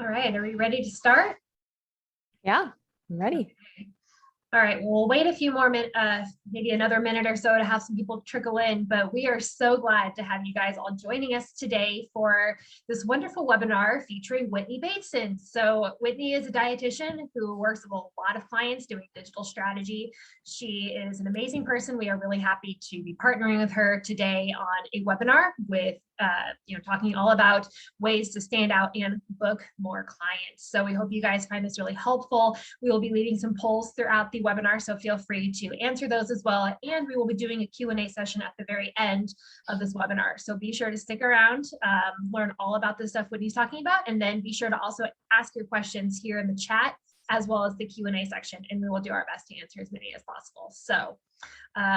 All right, are we ready to start? Yeah, I'm ready. All right, we'll wait a few more minutes, maybe another minute or so to have some people trickle in, but we are so glad to have you guys all joining us today for this wonderful webinar featuring Whitney Bateson. So Whitney is a dietitian who works with a lot of clients doing digital strategy. She is an amazing person. We are really happy to be partnering with her today on a webinar with talking all about ways to stand out and book more clients. So we hope you guys find this really helpful. We will be leaving some polls throughout the webinar, so feel free to answer those as well. And we will be doing a Q&A session at the very end of this webinar. So be sure to stick around, learn all about the stuff Whitney's talking about, and then be sure to also ask your questions here in the chat as well as the Q&A section, and we will do our best to answer as many as possible. So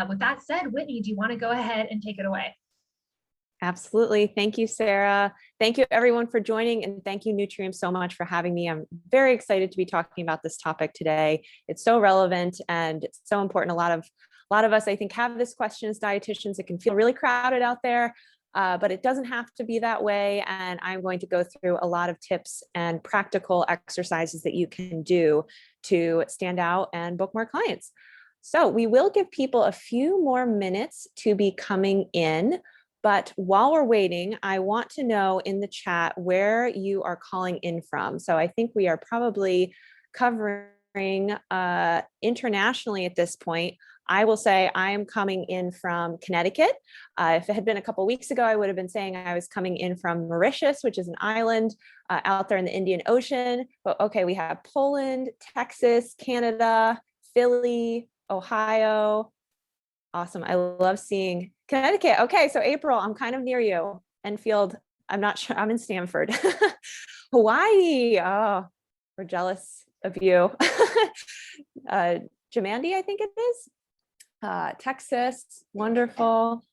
with that said, Whitney, do you want to go ahead and take it away? Absolutely. Thank you, Sarah. Thank you everyone for joining, and thank you Nutrium so much for having me. I'm very excited to be talking about this topic today. It's so relevant and it's so important. A lot of us, I think, have this question as dietitians. It can feel really crowded out there, but it doesn't have to be that way. And I'm going to go through a lot of tips and practical exercises that you can do to stand out and book more clients. So we will give people a few more minutes to be coming in. But while we're waiting, I want to know in the chat where you are calling in from. So I think we are probably covering internationally at this point. I will say I am coming in from Connecticut. If it had been a couple of weeks ago, I would have been saying I was coming in from Mauritius, which is an island out there in the Indian Ocean. But okay, we have Poland, Texas, Canada, Philly, Ohio. Awesome. I love seeing Connecticut. Okay, so April, I'm kind of near you. Enfield, I'm not sure. I'm in Stanford. Hawaii. Oh, we're jealous of you. Jamandi, I think it is. Texas, wonderful.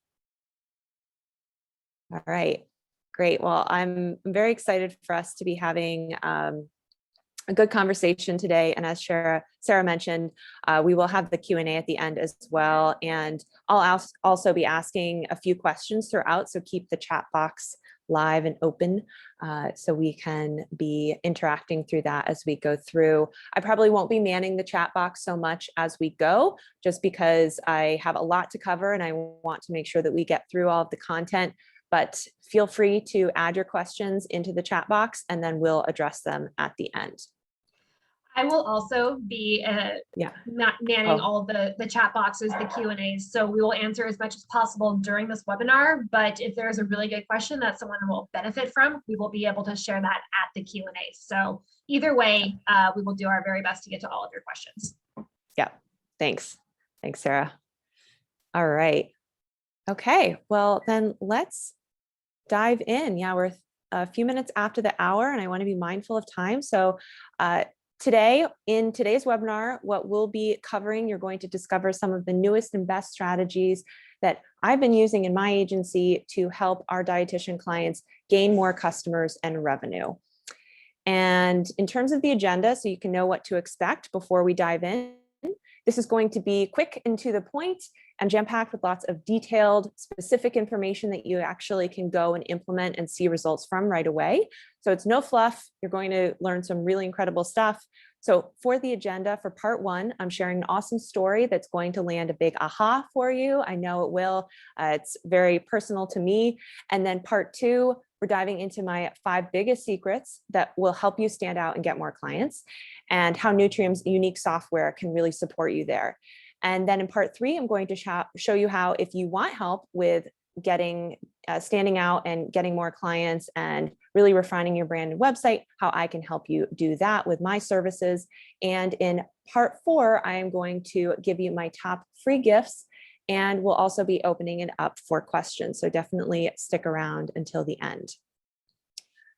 All right, great. Well, I'm very excited for us to be having a good conversation today. And as Sarah mentioned, we will have the Q&A at the end as well. And I'll also be asking a few questions throughout. So keep the chat box live and open so we can be interacting through that as we go through. I probably won't be manning the chat box so much as we go, just because I have a lot to cover and I want to make sure that we get through all of the content. But feel free to add your questions into the chat box and then we'll address them at the end. I will also be not manning all the chat boxes, the Q&As, so we will answer as much as possible during this webinar, but if there's a really good question that someone will benefit from, we will be able to share that at the Q&A. So either way, we will do our very best to get to all of your questions. Yeah, thanks. Thanks, Sarah. All right. Okay, well then let's dive in. Yeah, we're a few minutes after the hour and I want to be mindful of time. So in today's webinar, what we'll be covering, you're going to discover some of the newest and best strategies that I've been using in my agency to help our dietitian clients gain more customers and revenue. And in terms of the agenda, so you can know what to expect before we dive in, this is going to be quick and to the point and jam-packed with lots of detailed, specific information that you actually can go and implement and see results from right away. So it's no fluff. You're going to learn some really incredible stuff. So for the agenda for part one, I'm sharing an awesome story that's going to land a big aha for you. I know it will. It's very personal to me. And then part two, we're diving into my 5 biggest secrets that will help you stand out and get more clients, and how Nutrium's unique software can really support you there. And then in part 3, I'm going to show you how, if you want help with getting standing out and getting more clients and really refining your brand and website, how I can help you do that with my services. And in part 4, I am going to give you my top free gifts, and we'll also be opening it up for questions. So definitely stick around until the end.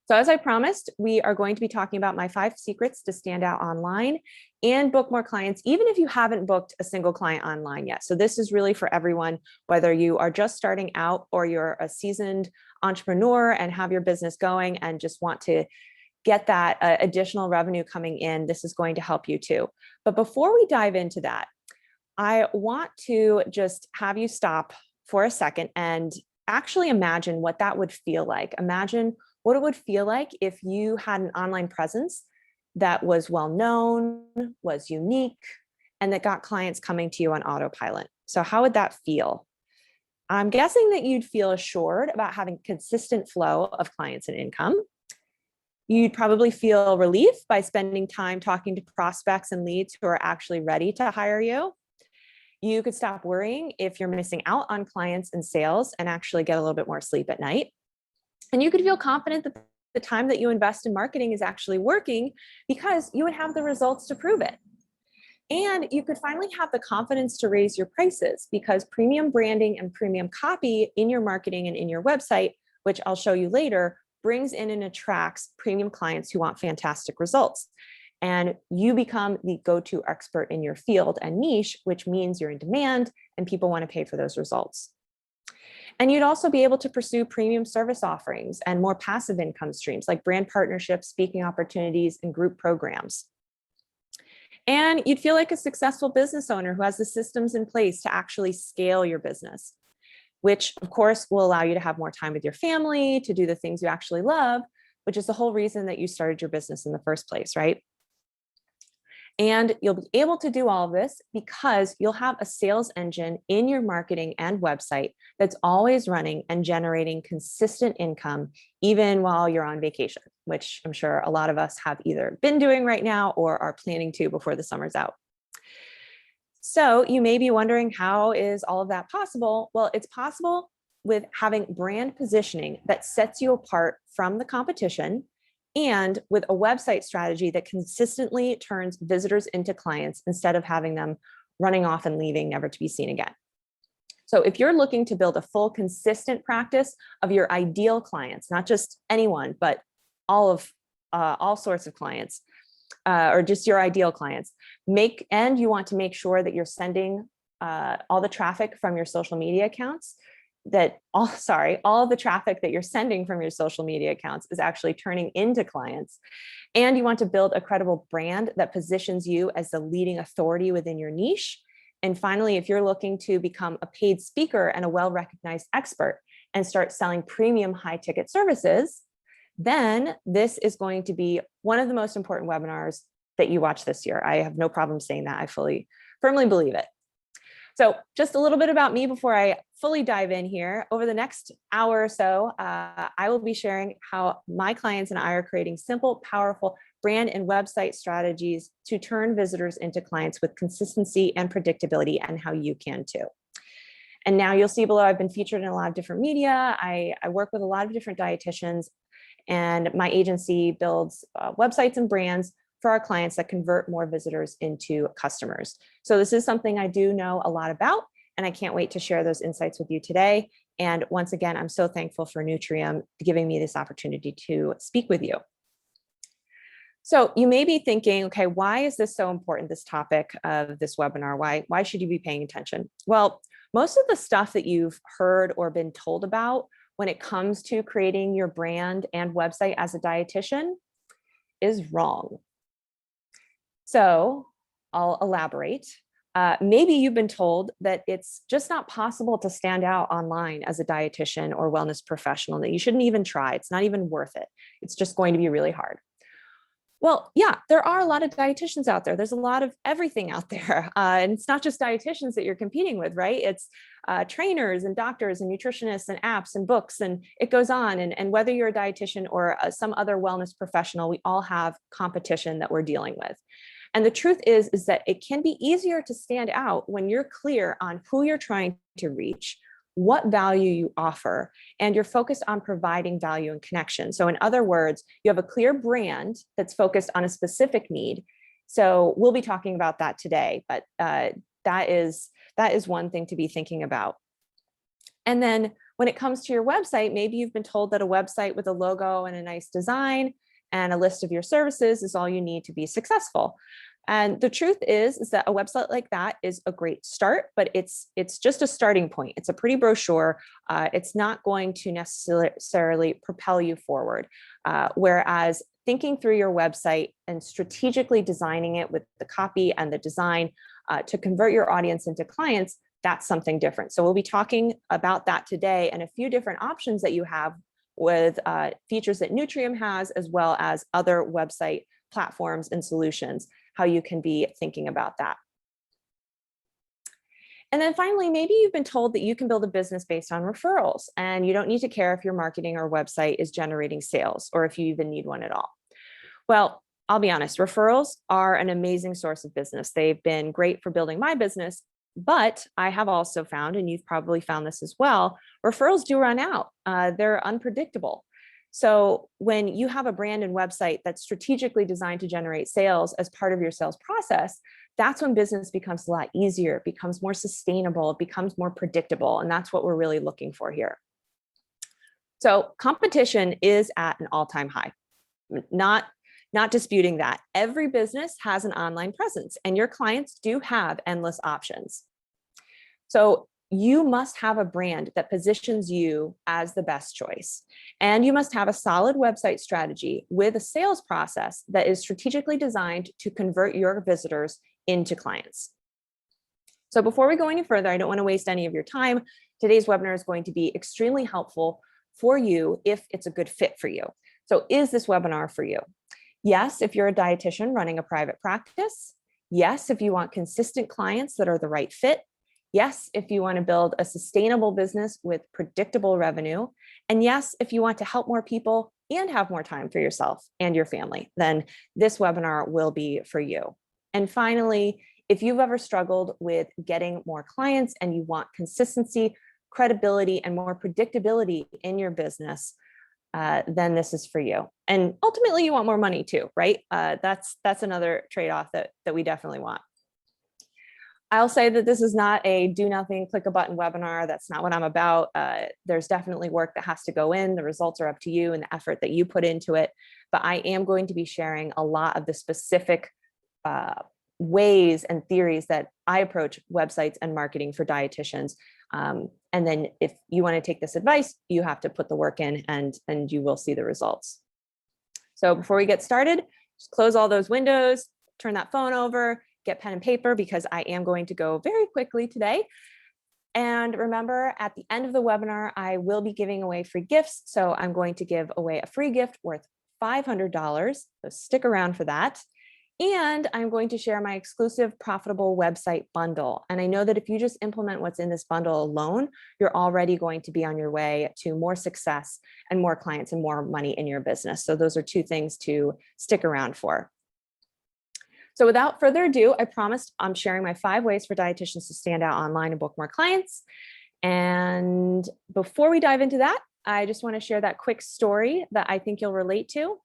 So as I promised, we are going to be talking about my 5 secrets to stand out online and book more clients, even if you haven't booked a single client online yet. So this is really for everyone, whether you are just starting out or you're a seasoned entrepreneur and have your business going and just want to get that additional revenue coming in. This is going to help you too. But before we dive into that, I want to just have you stop for a second and actually imagine what that would feel like. Imagine what it would feel like if you had an online presence that was well known, was unique, and that got clients coming to you on autopilot. So how would that feel? I'm guessing that you'd feel assured about having consistent flow of clients and income. You'd probably feel relief by spending time talking to prospects and leads who are actually ready to hire you. You could stop worrying if you're missing out on clients and sales and actually get a little bit more sleep at night. And you could feel confident that the time that you invest in marketing is actually working because you would have the results to prove it. And you could finally have the confidence to raise your prices because premium branding and premium copy in your marketing and in your website, which I'll show you later, brings in and attracts premium clients who want fantastic results. And you become the go-to expert in your field and niche, which means you're in demand and people want to pay for those results. And you'd also be able to pursue premium service offerings and more passive income streams like brand partnerships, speaking opportunities, and group programs. And you'd feel like a successful business owner who has the systems in place to actually scale your business, which of course will allow you to have more time with your family, to do the things you actually love, which is the whole reason that you started your business in the first place, right? And you'll be able to do all of this because you'll have a sales engine in your marketing and website that's always running and generating consistent income, even while you're on vacation, which I'm sure a lot of us have either been doing right now or are planning to before the summer's out. So you may be wondering, how is all of that possible? Well, it's possible with having brand positioning that sets you apart from the competition, and with a website strategy that consistently turns visitors into clients instead of having them running off and leaving, never to be seen again. So if you're looking to build a full, consistent practice of your ideal clients, not just anyone, but all sorts of clients, or just your ideal clients, and you want to make sure that you're sending all the traffic from your social media accounts, all of the traffic that you're sending from your social media accounts is actually turning into clients. And you want to build a credible brand that positions you as the leading authority within your niche. And finally, if you're looking to become a paid speaker and a well-recognized expert and start selling premium high-ticket services, then this is going to be one of the most important webinars that you watch this year. I have no problem saying that. I firmly believe it. So just a little bit about me before I fully dive in here. Over the next hour or so, I will be sharing how my clients and I are creating simple, powerful brand and website strategies to turn visitors into clients with consistency and predictability, and how you can too. And now you'll see below, I've been featured in a lot of different media. I work with a lot of different dietitians, and my agency builds websites and brands for our clients that convert more visitors into customers. So this is something I do know a lot about, and I can't wait to share those insights with you today. And once again, I'm so thankful for Nutrium giving me this opportunity to speak with you. So you may be thinking, okay, why is this so important, this topic of this webinar? Why should you be paying attention? Well, most of the stuff that you've heard or been told about when it comes to creating your brand and website as a dietitian is wrong. So I'll elaborate. Maybe you've been told that it's just not possible to stand out online as a dietitian or wellness professional, that you shouldn't even try. It's not even worth it. It's just going to be really hard. Well, yeah, there are a lot of dietitians out there. There's a lot of everything out there. And it's not just dietitians that you're competing with, right? It's trainers and doctors and nutritionists and apps and books, and it goes on. And whether you're a dietitian or some other wellness professional, we all have competition that we're dealing with. And the truth is that it can be easier to stand out when you're clear on who you're trying to reach, what value you offer, and you're focused on providing value and connection. So in other words, you have a clear brand that's focused on a specific need. So we'll be talking about that today, but that is one thing to be thinking about. And then when it comes to your website, maybe you've been told that a website with a logo and a nice design and a list of your services is all you need to be successful. And the truth is that a website like that is a great start, but it's just a starting point. It's a pretty brochure. It's not going to necessarily propel you forward. Whereas thinking through your website and strategically designing it with the copy and the design to convert your audience into clients, that's something different. So we'll be talking about that today and a few different options that you have with features that Nutrium has, as well as other website platforms and solutions, how you can be thinking about that. And then finally, maybe you've been told that you can build a business based on referrals, and you don't need to care if your marketing or website is generating sales or if you even need one at all. Well, I'll be honest, referrals are an amazing source of business. They've been great for building my business, but I have also found, and you've probably found this as well, referrals do run out. They're unpredictable. So when you have a brand and website that's strategically designed to generate sales as part of your sales process, that's when business becomes a lot easier, it becomes more sustainable, it becomes more predictable. And that's what we're really looking for here. So competition is at an all-time high. Not disputing that. Every business has an online presence, and your clients do have endless options. So you must have a brand that positions you as the best choice. And you must have a solid website strategy with a sales process that is strategically designed to convert your visitors into clients. So before we go any further, I don't want to waste any of your time. Today's webinar is going to be extremely helpful for you if it's a good fit for you. So is this webinar for you? Yes, if you're a dietitian running a private practice. Yes, if you want consistent clients that are the right fit. Yes, if you want to build a sustainable business with predictable revenue. And yes, if you want to help more people and have more time for yourself and your family, then this webinar will be for you. And finally, if you've ever struggled with getting more clients and you want consistency, credibility, and more predictability in your business, then this is for you. And ultimately, you want more money too, right? That's another trade-off that we definitely want. I'll say that this is not a do nothing, click a button webinar. That's not what I'm about. There's definitely work that has to go in. The results are up to you and the effort that you put into it. But I am going to be sharing a lot of the specific ways and theories that I approach websites and marketing for dietitians. And then if you want to take this advice, you have to put the work in and you will see the results. So before we get started, just close all those windows, turn that phone over, get pen and paper, because I am going to go very quickly today. And remember, at the end of the webinar, I will be giving away free gifts. So I'm going to give away a free gift worth $500. So stick around for that. And I'm going to share my exclusive profitable website bundle. And I know that if you just implement what's in this bundle alone, you're already going to be on your way to more success and more clients and more money in your business. So those are two things to stick around for. So without further ado, I promised I'm sharing my 5 ways for dietitians to stand out online and book more clients. And before we dive into that, I just want to share that quick story that I think you'll relate to.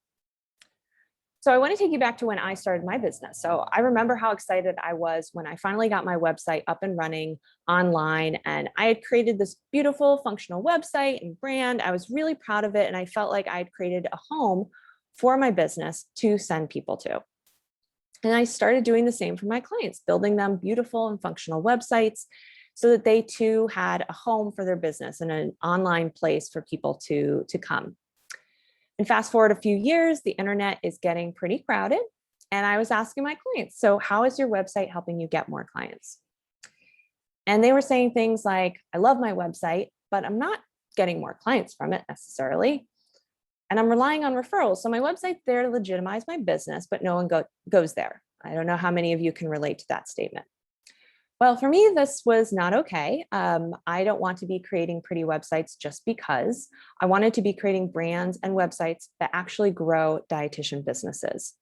So I want to take you back to when I started my business. So I remember how excited I was when I finally got my website up and running online, and I had created this beautiful functional website and brand. I was really proud of it. And I felt like I had created a home for my business to send people to. And I started doing the same for my clients, building them beautiful and functional websites so that they too had a home for their business and an online place for people to come. And fast forward a few years, the internet is getting pretty crowded. And I was asking my clients, so how is your website helping you get more clients? And they were saying things like, I love my website, but I'm not getting more clients from it necessarily. And I'm relying on referrals. So my website's there to legitimize my business, but no one goes there. I don't know how many of you can relate to that statement. Well, for me, this was not okay. I don't want to be creating pretty websites just because. I wanted to be creating brands and websites that actually grow dietitian businesses.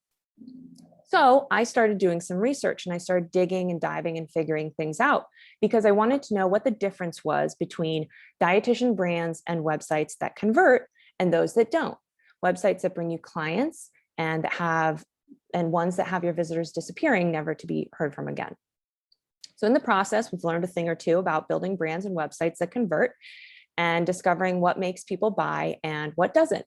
So I started doing some research and I started digging and diving and figuring things out because I wanted to know what the difference was between dietitian brands and websites that convert and those that don't. Websites that bring you clients and ones that have your visitors disappearing, never to be heard from again. So in the process, we've learned a thing or two about building brands and websites that convert and discovering what makes people buy and what doesn't.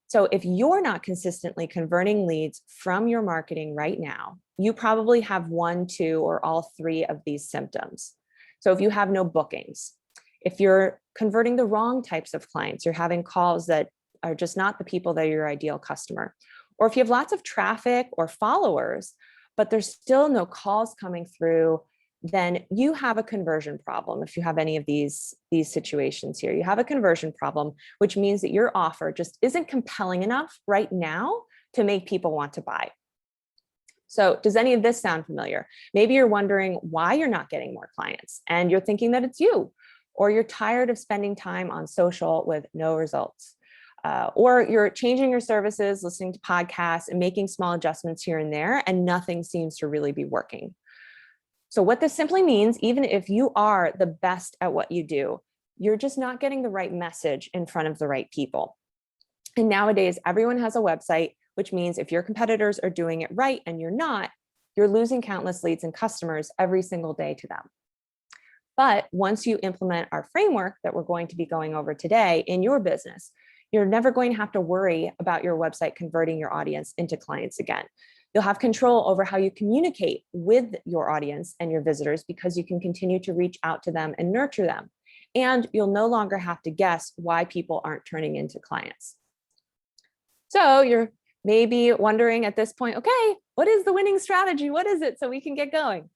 So if you're not consistently converting leads from your marketing right now, you probably have 1, 2, or all 3 of these symptoms. So if you have no bookings, if you're converting the wrong types of clients, you're having calls that are just not the people that are your ideal customer, or if you have lots of traffic or followers, but there's still no calls coming through, then you have a conversion problem. If you have any of these situations here, you have a conversion problem, which means that your offer just isn't compelling enough right now to make people want to buy. So does any of this sound familiar? Maybe you're wondering why you're not getting more clients and you're thinking that it's you, or you're tired of spending time on social with no results. Or you're changing your services, listening to podcasts and making small adjustments here and there, and nothing seems to really be working. So what this simply means, even if you are the best at what you do, you're just not getting the right message in front of the right people. And nowadays, everyone has a website, which means if your competitors are doing it right and you're not, you're losing countless leads and customers every single day to them. But once you implement our framework that we're going to be going over today in your business, you're never going to have to worry about your website converting your audience into clients again. You'll have control over how you communicate with your audience and your visitors because you can continue to reach out to them and nurture them. And you'll no longer have to guess why people aren't turning into clients. So you're maybe wondering at this point, okay, what is the winning strategy? What is it so we can get going?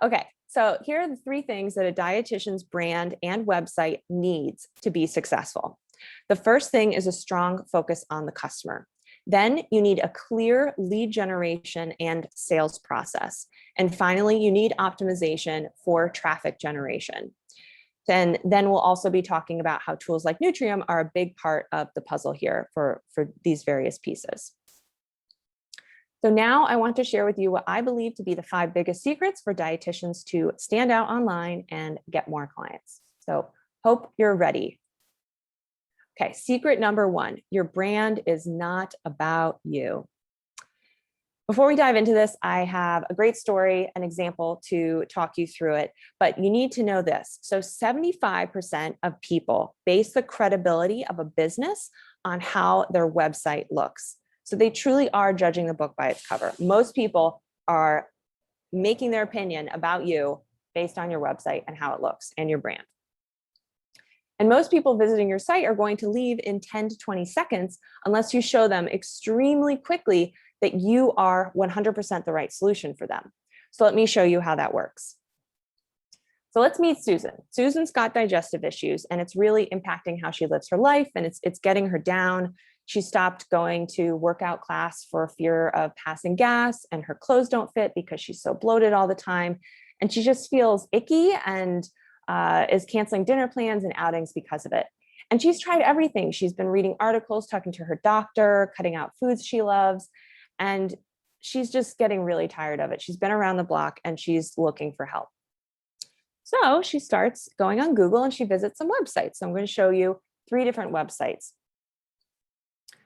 Okay, so here are the 3 things that a dietitian's brand and website needs to be successful. The first thing is a strong focus on the customer. Then you need a clear lead generation and sales process. And finally, you need optimization for traffic generation. Then we'll also be talking about how tools like Nutrium are a big part of the puzzle here for these various pieces. So now I want to share with you what I believe to be the 5 biggest secrets for dietitians to stand out online and get more clients. So hope you're ready. Okay, secret number 1, your brand is not about you. Before we dive into this, I have a great story, an example to talk you through it, but you need to know this. So 75% of people base the credibility of a business on how their website looks. So they truly are judging the book by its cover. Most people are making their opinion about you based on your website and how it looks and your brand. And most people visiting your site are going to leave in 10 to 20 seconds unless you show them extremely quickly that you are 100% the right solution for them. So let me show you how that works. So let's meet Susan. Susan's got digestive issues and it's really impacting how she lives her life and it's getting her down. She stopped going to workout class for fear of passing gas and her clothes don't fit because she's so bloated all the time. And she just feels icky and is canceling dinner plans and outings because of it. And she's tried everything. She's been reading articles, talking to her doctor, cutting out foods she loves, and she's just getting really tired of it. She's been around the block and she's looking for help. So she starts going on Google and she visits some websites. So I'm going to show you 3 different websites.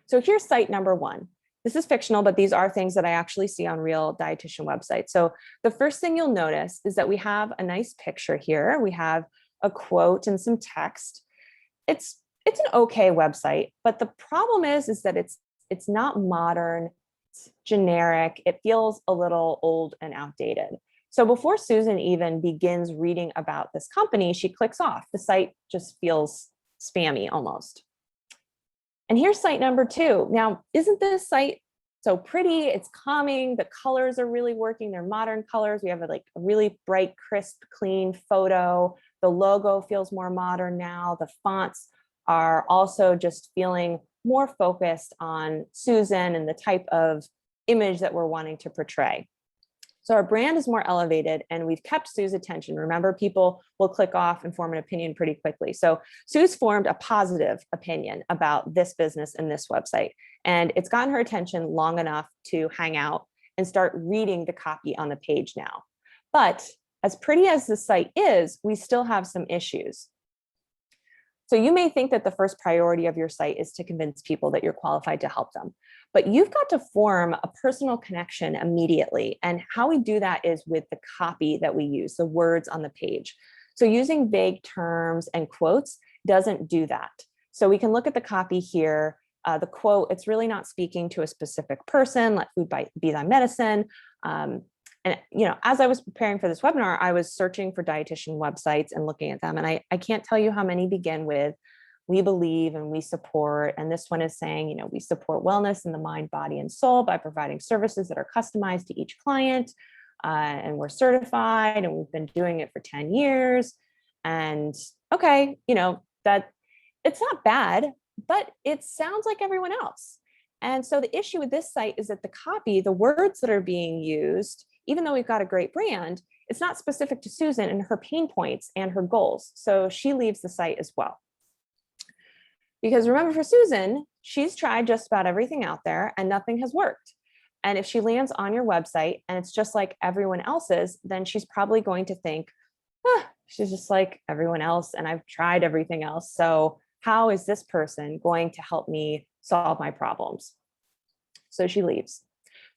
So here's site number 1. This is fictional, but these are things that I actually see on real dietitian websites. So the first thing you'll notice is that we have a nice picture here. We have a quote and some text. It's an okay website, but the problem is that it's not modern, it's generic. It feels a little old and outdated. So before Susan even begins reading about this company, she clicks off. The site just feels spammy almost. And here's site number 2. Now, isn't this site so pretty? It's calming. The colors are really working. They're modern colors. We have a really bright, crisp, clean photo. The logo feels more modern now. The fonts are also just feeling more focused on Susan and the type of image that we're wanting to portray. So our brand is more elevated and we've kept Sue's attention. Remember, people will click off and form an opinion pretty quickly. So Sue's formed a positive opinion about this business and this website, and it's gotten her attention long enough to hang out and start reading the copy on the page now. But as pretty as the site is, we still have some issues. So you may think that the first priority of your site is to convince people that you're qualified to help them, but you've got to form a personal connection immediately. And how we do that is with the copy that we use, the words on the page. So using vague terms and quotes doesn't do that. So we can look at the copy here. The quote, it's really not speaking to a specific person, let food be thy medicine. And as I was preparing for this webinar, I was searching for dietitian websites and looking at them. And I can't tell you how many begin with, we believe and we support. And this one is saying, we support wellness in the mind, body, and soul by providing services that are customized to each client. and we're certified and we've been doing it for 10 years. And okay, that it's not bad, but it sounds like everyone else. And so the issue with this site is that the copy, the words that are being used, even though we've got a great brand, it's not specific to Susan and her pain points and her goals. So she leaves the site as well. Because remember, for Susan, she's tried just about everything out there and nothing has worked. And if she lands on your website and it's just like everyone else's, then she's probably going to think, she's just like everyone else and I've tried everything else. So how is this person going to help me solve my problems? So she leaves.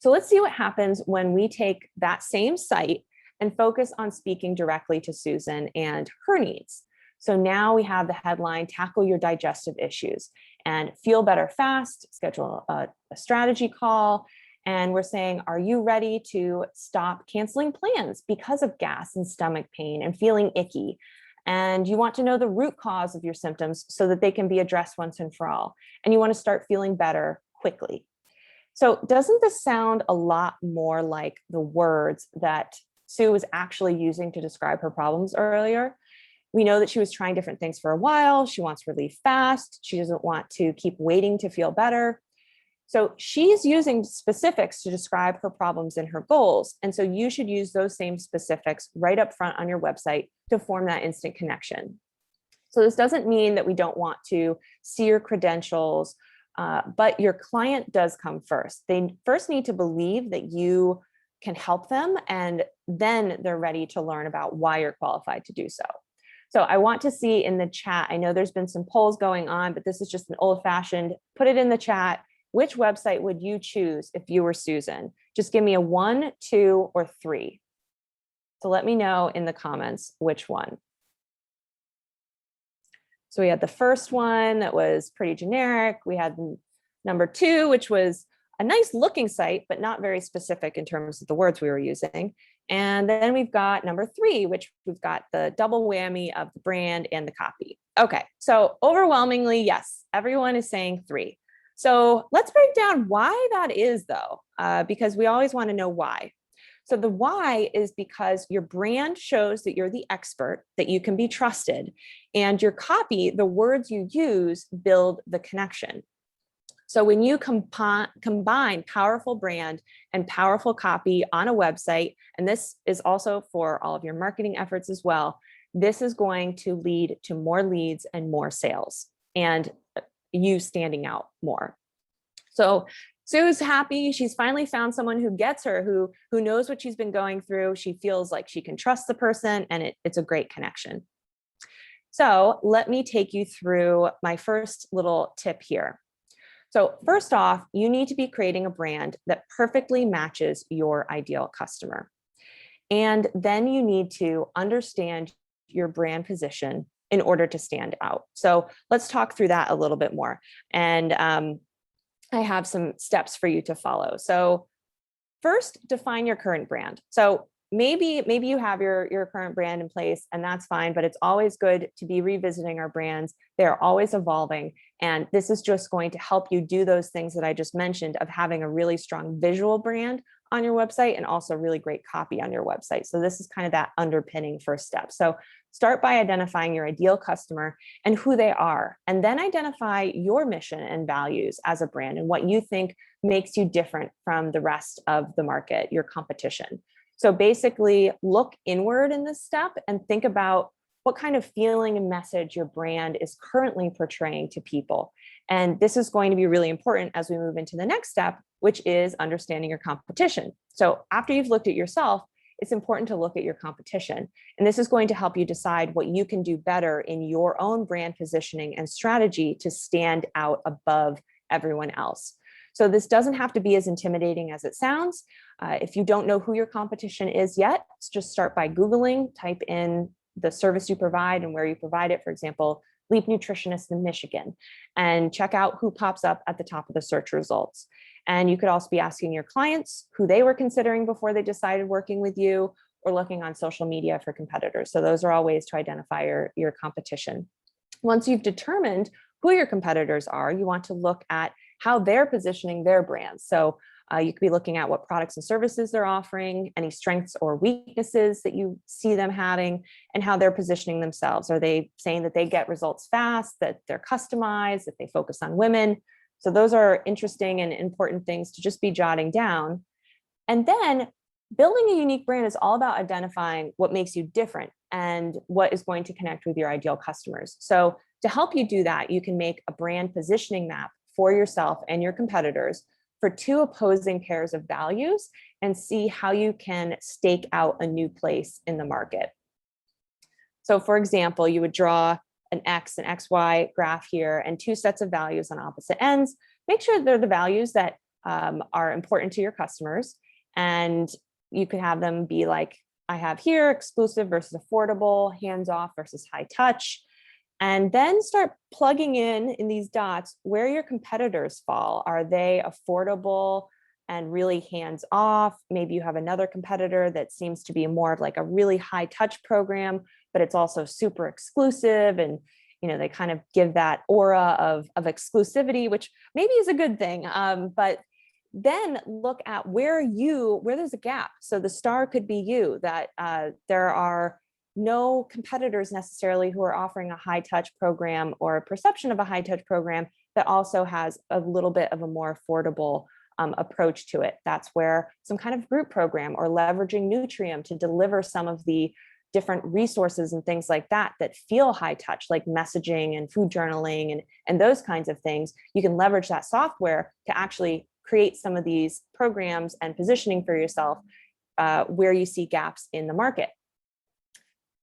So let's see what happens when we take that same site and focus on speaking directly to Susan and her needs. So now we have the headline, tackle your digestive issues and feel better fast, schedule a strategy call. And we're saying, are you ready to stop canceling plans because of gas and stomach pain and feeling icky? And you want to know the root cause of your symptoms so that they can be addressed once and for all. And you want to start feeling better quickly. So doesn't this sound a lot more like the words that Sue was actually using to describe her problems earlier? We know that she was trying different things for a while. She wants relief fast. She doesn't want to keep waiting to feel better. So she's using specifics to describe her problems and her goals. And so you should use those same specifics right up front on your website to form that instant connection. So this doesn't mean that we don't want to see your credentials, but your client does come first. They first need to believe that you can help them, and then they're ready to learn about why you're qualified to do so. So I want to see in the chat, I know there's been some polls going on, but this is just an old-fashioned, put it in the chat. Which website would you choose if you were Susan? Just give me a 1, 2, or 3. So let me know in the comments which one. So we had the first one that was pretty generic. We had number 2, which was a nice looking site, but not very specific in terms of the words we were using. And then we've got number 3, which we've got the double whammy of the brand and the copy. Okay, so overwhelmingly, yes, everyone is saying 3. So let's break down why that is though, because we always want to know why. So the why is because your brand shows that you're the expert, that you can be trusted, and your copy, the words you use, build the connection. So when you combine powerful brand and powerful copy on a website, and this is also for all of your marketing efforts as well, this is going to lead to more leads and more sales and you standing out more. So Sue's happy. She's finally found someone who gets her, who knows what she's been going through. She feels like she can trust the person, and it's a great connection. So let me take you through my first little tip here. So first off, you need to be creating a brand that perfectly matches your ideal customer. And then you need to understand your brand position in order to stand out. So let's talk through that a little bit more. And I have some steps for you to follow. So first, define your current brand. So maybe you have your current brand in place, and that's fine, but it's always good to be revisiting our brands. They're always evolving. And this is just going to help you do those things that I just mentioned of having a really strong visual brand on your website and also really great copy on your website. So this is kind of that underpinning first step. So start by identifying your ideal customer and who they are, and then identify your mission and values as a brand and what you think makes you different from the rest of the market, your competition. So basically look inward in this step and think about what kind of feeling and message your brand is currently portraying to people. And this is going to be really important as we move into the next step, which is understanding your competition. So after you've looked at yourself, it's important to look at your competition. And this is going to help you decide what you can do better in your own brand positioning and strategy to stand out above everyone else. So this doesn't have to be as intimidating as it sounds. If you don't know who your competition is yet, just start by Googling, type in the service you provide and where you provide it. For example, Leap Nutritionist in Michigan, and check out who pops up at the top of the search results. And you could also be asking your clients who they were considering before they decided working with you, or looking on social media for competitors. So those are all ways to identify your competition. Once you've determined who your competitors are, you want to look at how they're positioning their brands. So You could be looking at what products and services they're offering, any strengths or weaknesses that you see them having, and how they're positioning themselves. Are they saying that they get results fast, that they're customized, that they focus on women? So those are interesting and important things to just be jotting down. And then building a unique brand is all about identifying what makes you different and what is going to connect with your ideal customers. So to help you do that, you can make a brand positioning map for yourself and your competitors for two opposing pairs of values and see how you can stake out a new place in the market. So for example, you would draw an X and XY graph here and two sets of values on opposite ends. Make sure they're the values that are important to your customers. And you could have them be like I have here, exclusive versus affordable, hands-off versus high touch. And then start plugging in these dots where your competitors fall. Are they affordable and really hands-off? Maybe you have another competitor that seems to be more of like a really high touch program, but it's also super exclusive, and they kind of give that aura of exclusivity, which maybe is a good thing. But then look at where there's a gap. So the star could be you, that there are no competitors necessarily who are offering a high touch program or a perception of a high touch program that also has a little bit of a more affordable approach to it. That's where some kind of group program or leveraging Nutrium to deliver some of the different resources and things like that feel high touch, like messaging and food journaling and those kinds of things. You can leverage that software to actually create some of these programs and positioning for yourself where you see gaps in the market.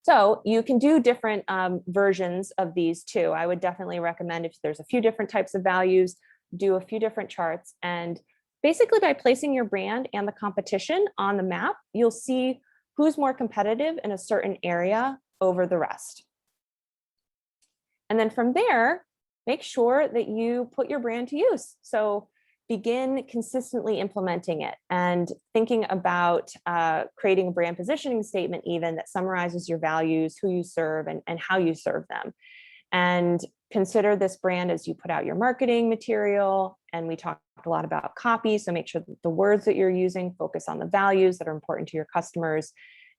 So you can do different versions of these too. I would definitely recommend, if there's a few different types of values, do a few different charts. And basically by placing your brand and the competition on the map, you'll see who's more competitive in a certain area over the rest. And then from there, make sure that you put your brand to use. So begin consistently implementing it and thinking about creating a brand positioning statement even that summarizes your values, who you serve, and how you serve them. And consider this brand as you put out your marketing material. And we talked a lot about copy, so make sure that the words that you're using focus on the values that are important to your customers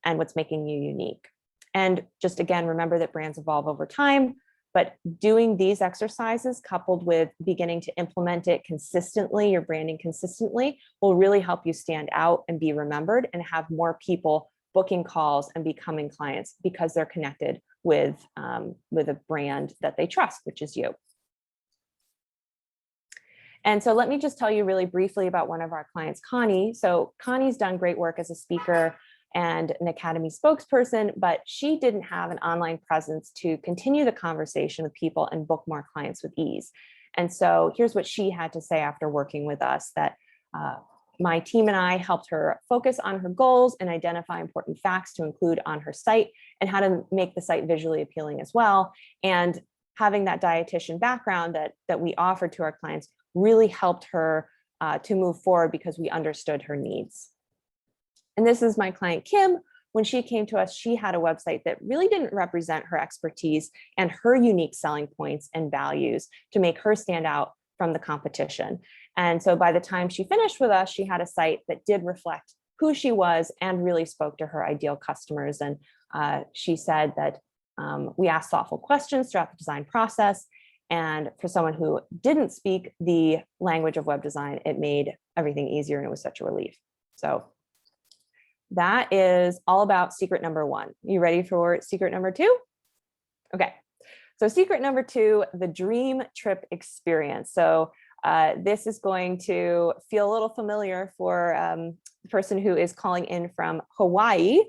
and what's making you unique. And just again, remember that brands evolve over time, but doing these exercises coupled with beginning to implement it consistently, your branding consistently, will really help you stand out and be remembered and have more people booking calls and becoming clients because they're connected with a brand that they trust, which is you. And so let me just tell you really briefly about one of our clients, Connie. So Connie's done great work as a speaker and an academy spokesperson, but she didn't have an online presence to continue the conversation with people and book more clients with ease. And so here's what she had to say after working with us, that my team and I helped her focus on her goals and identify important facts to include on her site and how to make the site visually appealing as well. And having that dietitian background that we offered to our clients really helped her to move forward because we understood her needs. And this is my client, Kim. When she came to us, she had a website that really didn't represent her expertise and her unique selling points and values to make her stand out from the competition. And so by the time she finished with us, she had a site that did reflect who she was and really spoke to her ideal customers. And she said that we asked thoughtful questions throughout the design process. And for someone who didn't speak the language of web design, it made everything easier and it was such a relief. So that is all about secret number one. You ready for secret number two? Okay. So secret number two, the dream trip experience. So this is going to feel a little familiar for the person who is calling in from Hawaii.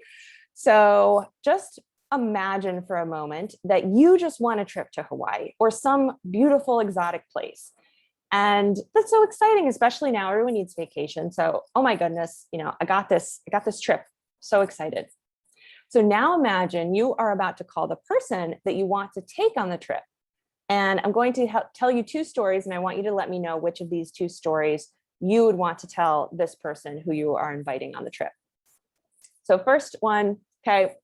So just imagine for a moment that you just want a trip to Hawaii or some beautiful exotic place. And that's so exciting, especially now everyone needs vacation. So, oh my goodness, I got this trip. So excited. So now imagine you are about to call the person that you want to take on the trip. And I'm going to tell you two stories, and I want you to let me know which of these two stories you would want to tell this person who you are inviting on the trip. So first one, okay,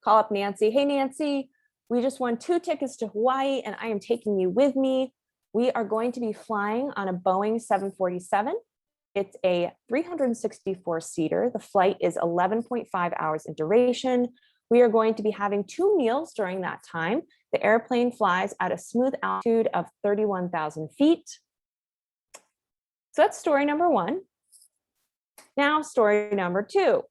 call up Nancy. Hey, Nancy, we just won 2 tickets to Hawaii and I am taking you with me. We are going to be flying on a Boeing 747. It's a 364-seater. The flight is 11.5 hours in duration. We are going to be having 2 meals during that time. The airplane flies at a smooth altitude of 31,000 feet. So that's story number 1. Now, story number 2.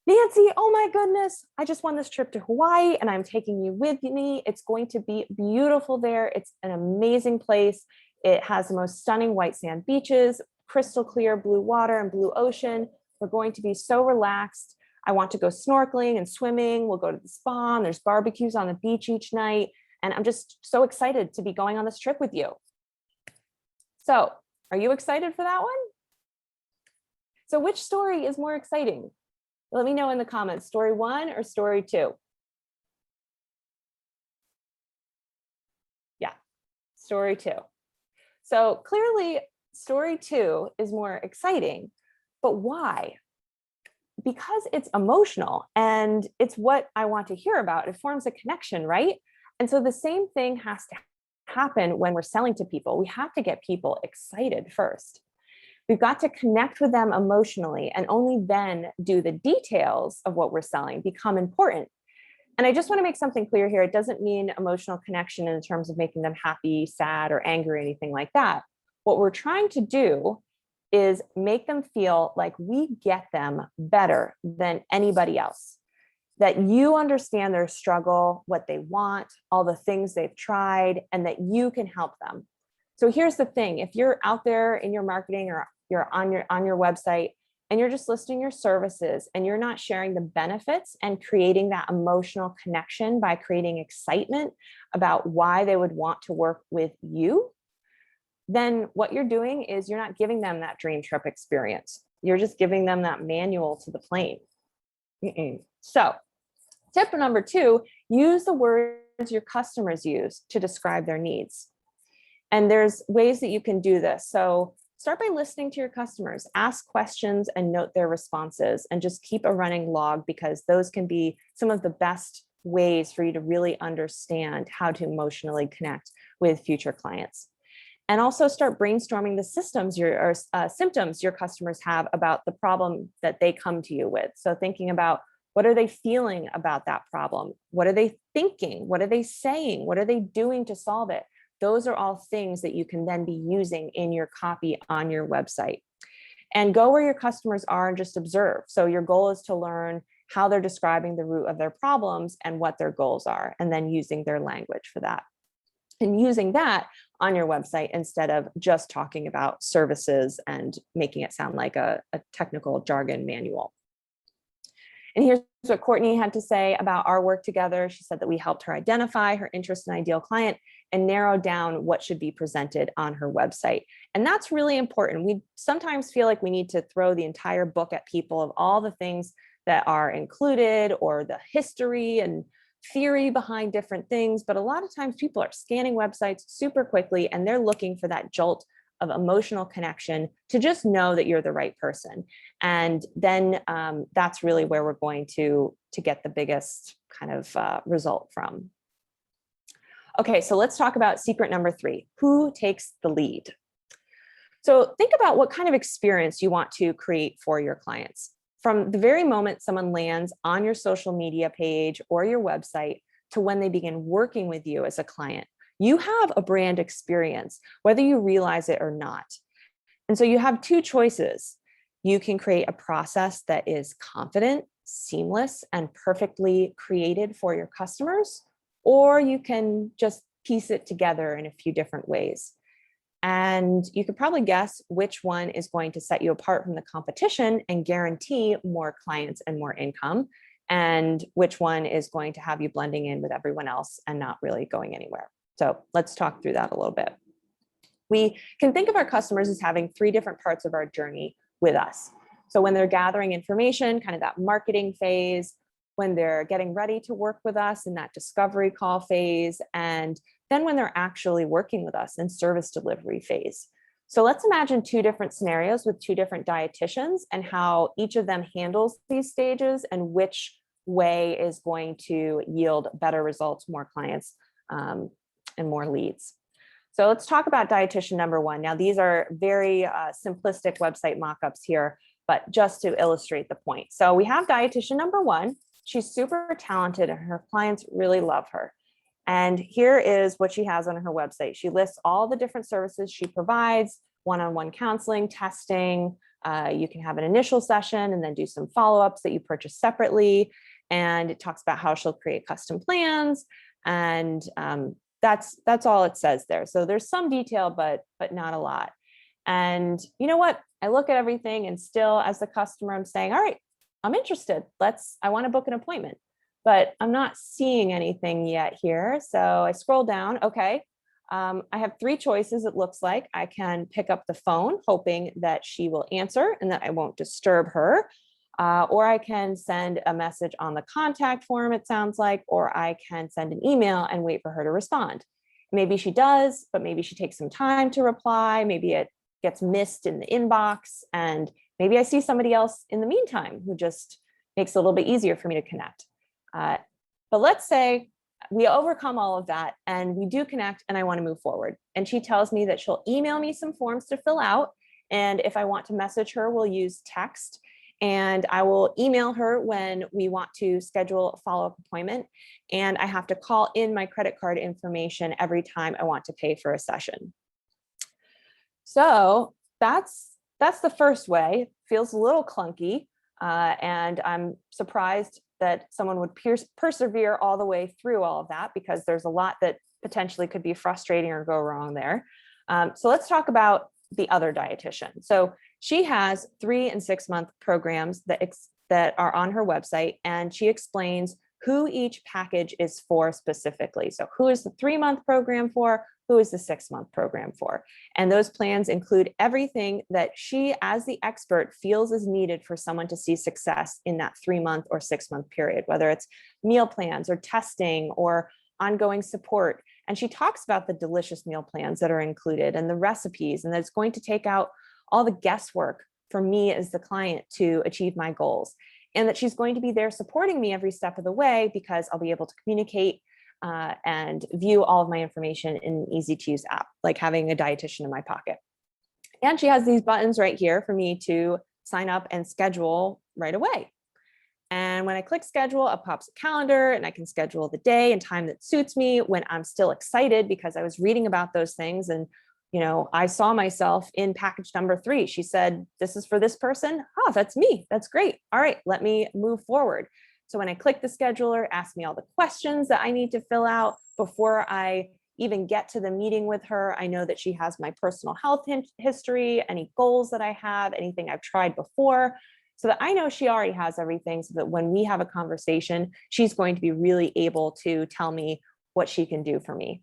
Nancy, oh my goodness, I just won this trip to Hawaii and I'm taking you with me. It's going to be beautiful there. It's an amazing place. It has the most stunning white sand beaches, crystal clear blue water and blue ocean. We're going to be so relaxed. I want to go snorkeling and swimming. We'll go to the spa and there's barbecues on the beach each night. And I'm just so excited to be going on this trip with you. So, are you excited for that one? So which story is more exciting? Let me know in the comments, story 1 or story 2? Yeah, story 2. So clearly story 2 is more exciting, but why? Because it's emotional and it's what I want to hear about. It forms a connection, right? And so the same thing has to happen when we're selling to people. We have to get people excited first. We've got to connect with them emotionally, and only then do the details of what we're selling become important. And I just want to make something clear here. It doesn't mean emotional connection in terms of making them happy, sad, or angry, or anything like that. What we're trying to do is make them feel like we get them better than anybody else, that you understand their struggle, what they want, all the things they've tried, and that you can help them. So here's the thing. If you're out there in your marketing or you're on your website and you're just listing your services and you're not sharing the benefits and creating that emotional connection by creating excitement about why they would want to work with you, then what you're doing is you're not giving them that dream trip experience. You're just giving them that manual to the plane. So tip number 2, use the words your customers use to describe their needs. And there's ways that you can do this. So start by listening to your customers, ask questions and note their responses, and just keep a running log, because those can be some of the best ways for you to really understand how to emotionally connect with future clients. And also start brainstorming the symptoms your customers have about the problem that they come to you with. So thinking about, what are they feeling about that problem? What are they thinking? What are they saying? What are they doing to solve it? Those are all things that you can then be using in your copy on your website. And go where your customers are and just observe. So your goal is to learn how they're describing the root of their problems and what their goals are, and then using their language for that. And using that on your website instead of just talking about services and making it sound like a technical jargon manual. And here's what Courtney had to say about our work together. She said that we helped her identify her interest and ideal client and narrow down what should be presented on her website. And that's really important. We sometimes feel like we need to throw the entire book at people of all the things that are included, or the history and theory behind different things. But a lot of times people are scanning websites super quickly and they're looking for that jolt of emotional connection to just know that you're the right person. And then that's really where we're going to get the biggest kind of result from. Okay, so let's talk about secret number 3, who takes the lead? So think about what kind of experience you want to create for your clients. From the very moment someone lands on your social media page or your website to when they begin working with you as a client, you have a brand experience, whether you realize it or not. And so you have 2 choices. You can create a process that is confident, seamless, and perfectly created for your customers, or you can just piece it together in a few different ways. And you could probably guess which one is going to set you apart from the competition and guarantee more clients and more income, and which one is going to have you blending in with everyone else and not really going anywhere. So let's talk through that a little bit. We can think of our customers as having 3 different parts of our journey with us. So when they're gathering information, kind of that marketing phase, when they're getting ready to work with us in that discovery call phase, and then when they're actually working with us in service delivery phase. So let's imagine 2 different scenarios with 2 different dietitians and how each of them handles these stages and which way is going to yield better results, more clients, and more leads. So let's talk about dietitian number one. Now, these are very simplistic website mockups here, but just to illustrate the point. So we have dietitian number one. She's super talented and her clients really love her. And here is what she has on her website. She lists all the different services she provides: one-on-one counseling, testing. You can have an initial session and then do some follow-ups that you purchase separately. And it talks about how she'll create custom plans. And that's all it says there. So there's some detail, but not a lot. And you know what? I look at everything and still, as the customer, I'm saying, all right, I'm interested. I want to book an appointment, but I'm not seeing anything yet here. So I scroll down. Okay. I have three choices. It looks like I can pick up the phone, hoping that she will answer and that I won't disturb her. Or I can send a message on the contact form, it sounds like, or I can send an email and wait for her to respond. Maybe she does, but maybe she takes some time to reply. Maybe it gets missed in the inbox, and maybe I see somebody else in the meantime who just makes it a little bit easier for me to connect. But let's say we overcome all of that and we do connect and I want to move forward. And she tells me that she'll email me some forms to fill out. And if I want to message her, we'll use text. And I will email her when we want to schedule a follow-up appointment. And I have to call in my credit card information every time I want to pay for a session. So that's the first way. Feels a little clunky. And I'm surprised that someone would persevere all the way through all of that, because there's a lot that potentially could be frustrating or go wrong there. So let's talk about the other dietitian. So she has 3 and 6 month programs that are on her website, and she explains who each package is for specifically. So who is the 3-month program for? Who is the 6-month program for? And those plans include everything that she, as the expert, feels is needed for someone to see success in that 3-month or 6-month period, whether it's meal plans or testing or ongoing support. And she talks about the delicious meal plans that are included and the recipes, and that it's going to take out all the guesswork for me as the client to achieve my goals. And that she's going to be there supporting me every step of the way, because I'll be able to communicate and view all of my information in an easy to use app, like having a dietitian in my pocket. And she has these buttons right here for me to sign up and schedule right away. And when I click schedule, up pops a calendar, and I can schedule the day and time that suits me when I'm still excited, because I was reading about those things. And, you know, I saw myself in package number 3. She said, this is for this person. Oh, that's me. That's great. All right, let me move forward. So when I click the scheduler, ask me all the questions that I need to fill out before I even get to the meeting with her. I know that she has my personal health history, any goals that I have, anything I've tried before, so that I know she already has everything, so that when we have a conversation, she's going to be really able to tell me what she can do for me.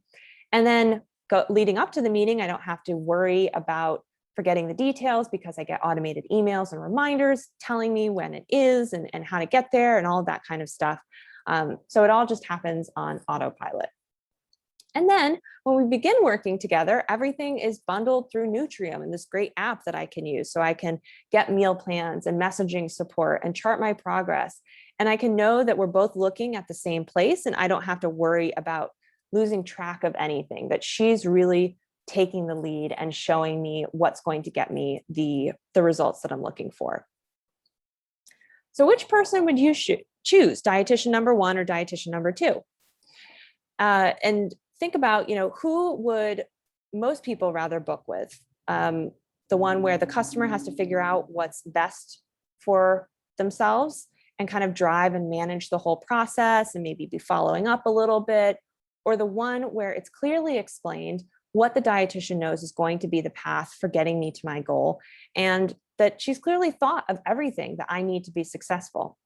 And then leading up to the meeting, I don't have to worry about forgetting the details, because I get automated emails and reminders telling me when it is and how to get there and all of that kind of stuff. So it all just happens on autopilot. And then when we begin working together, everything is bundled through Nutrium and this great app that I can use. So I can get meal plans and messaging support and chart my progress. And I can know that we're both looking at the same place, and I don't have to worry about losing track of anything, that she's really taking the lead and showing me what's going to get me the results that I'm looking for. So which person would you choose, dietitian number 1 or dietitian number 2? And think about, who would most people rather book with? The one where the customer has to figure out what's best for themselves and kind of drive and manage the whole process and maybe be following up a little bit, or the one where it's clearly explained what the dietitian knows is going to be the path for getting me to my goal, and that she's clearly thought of everything that I need to be successful.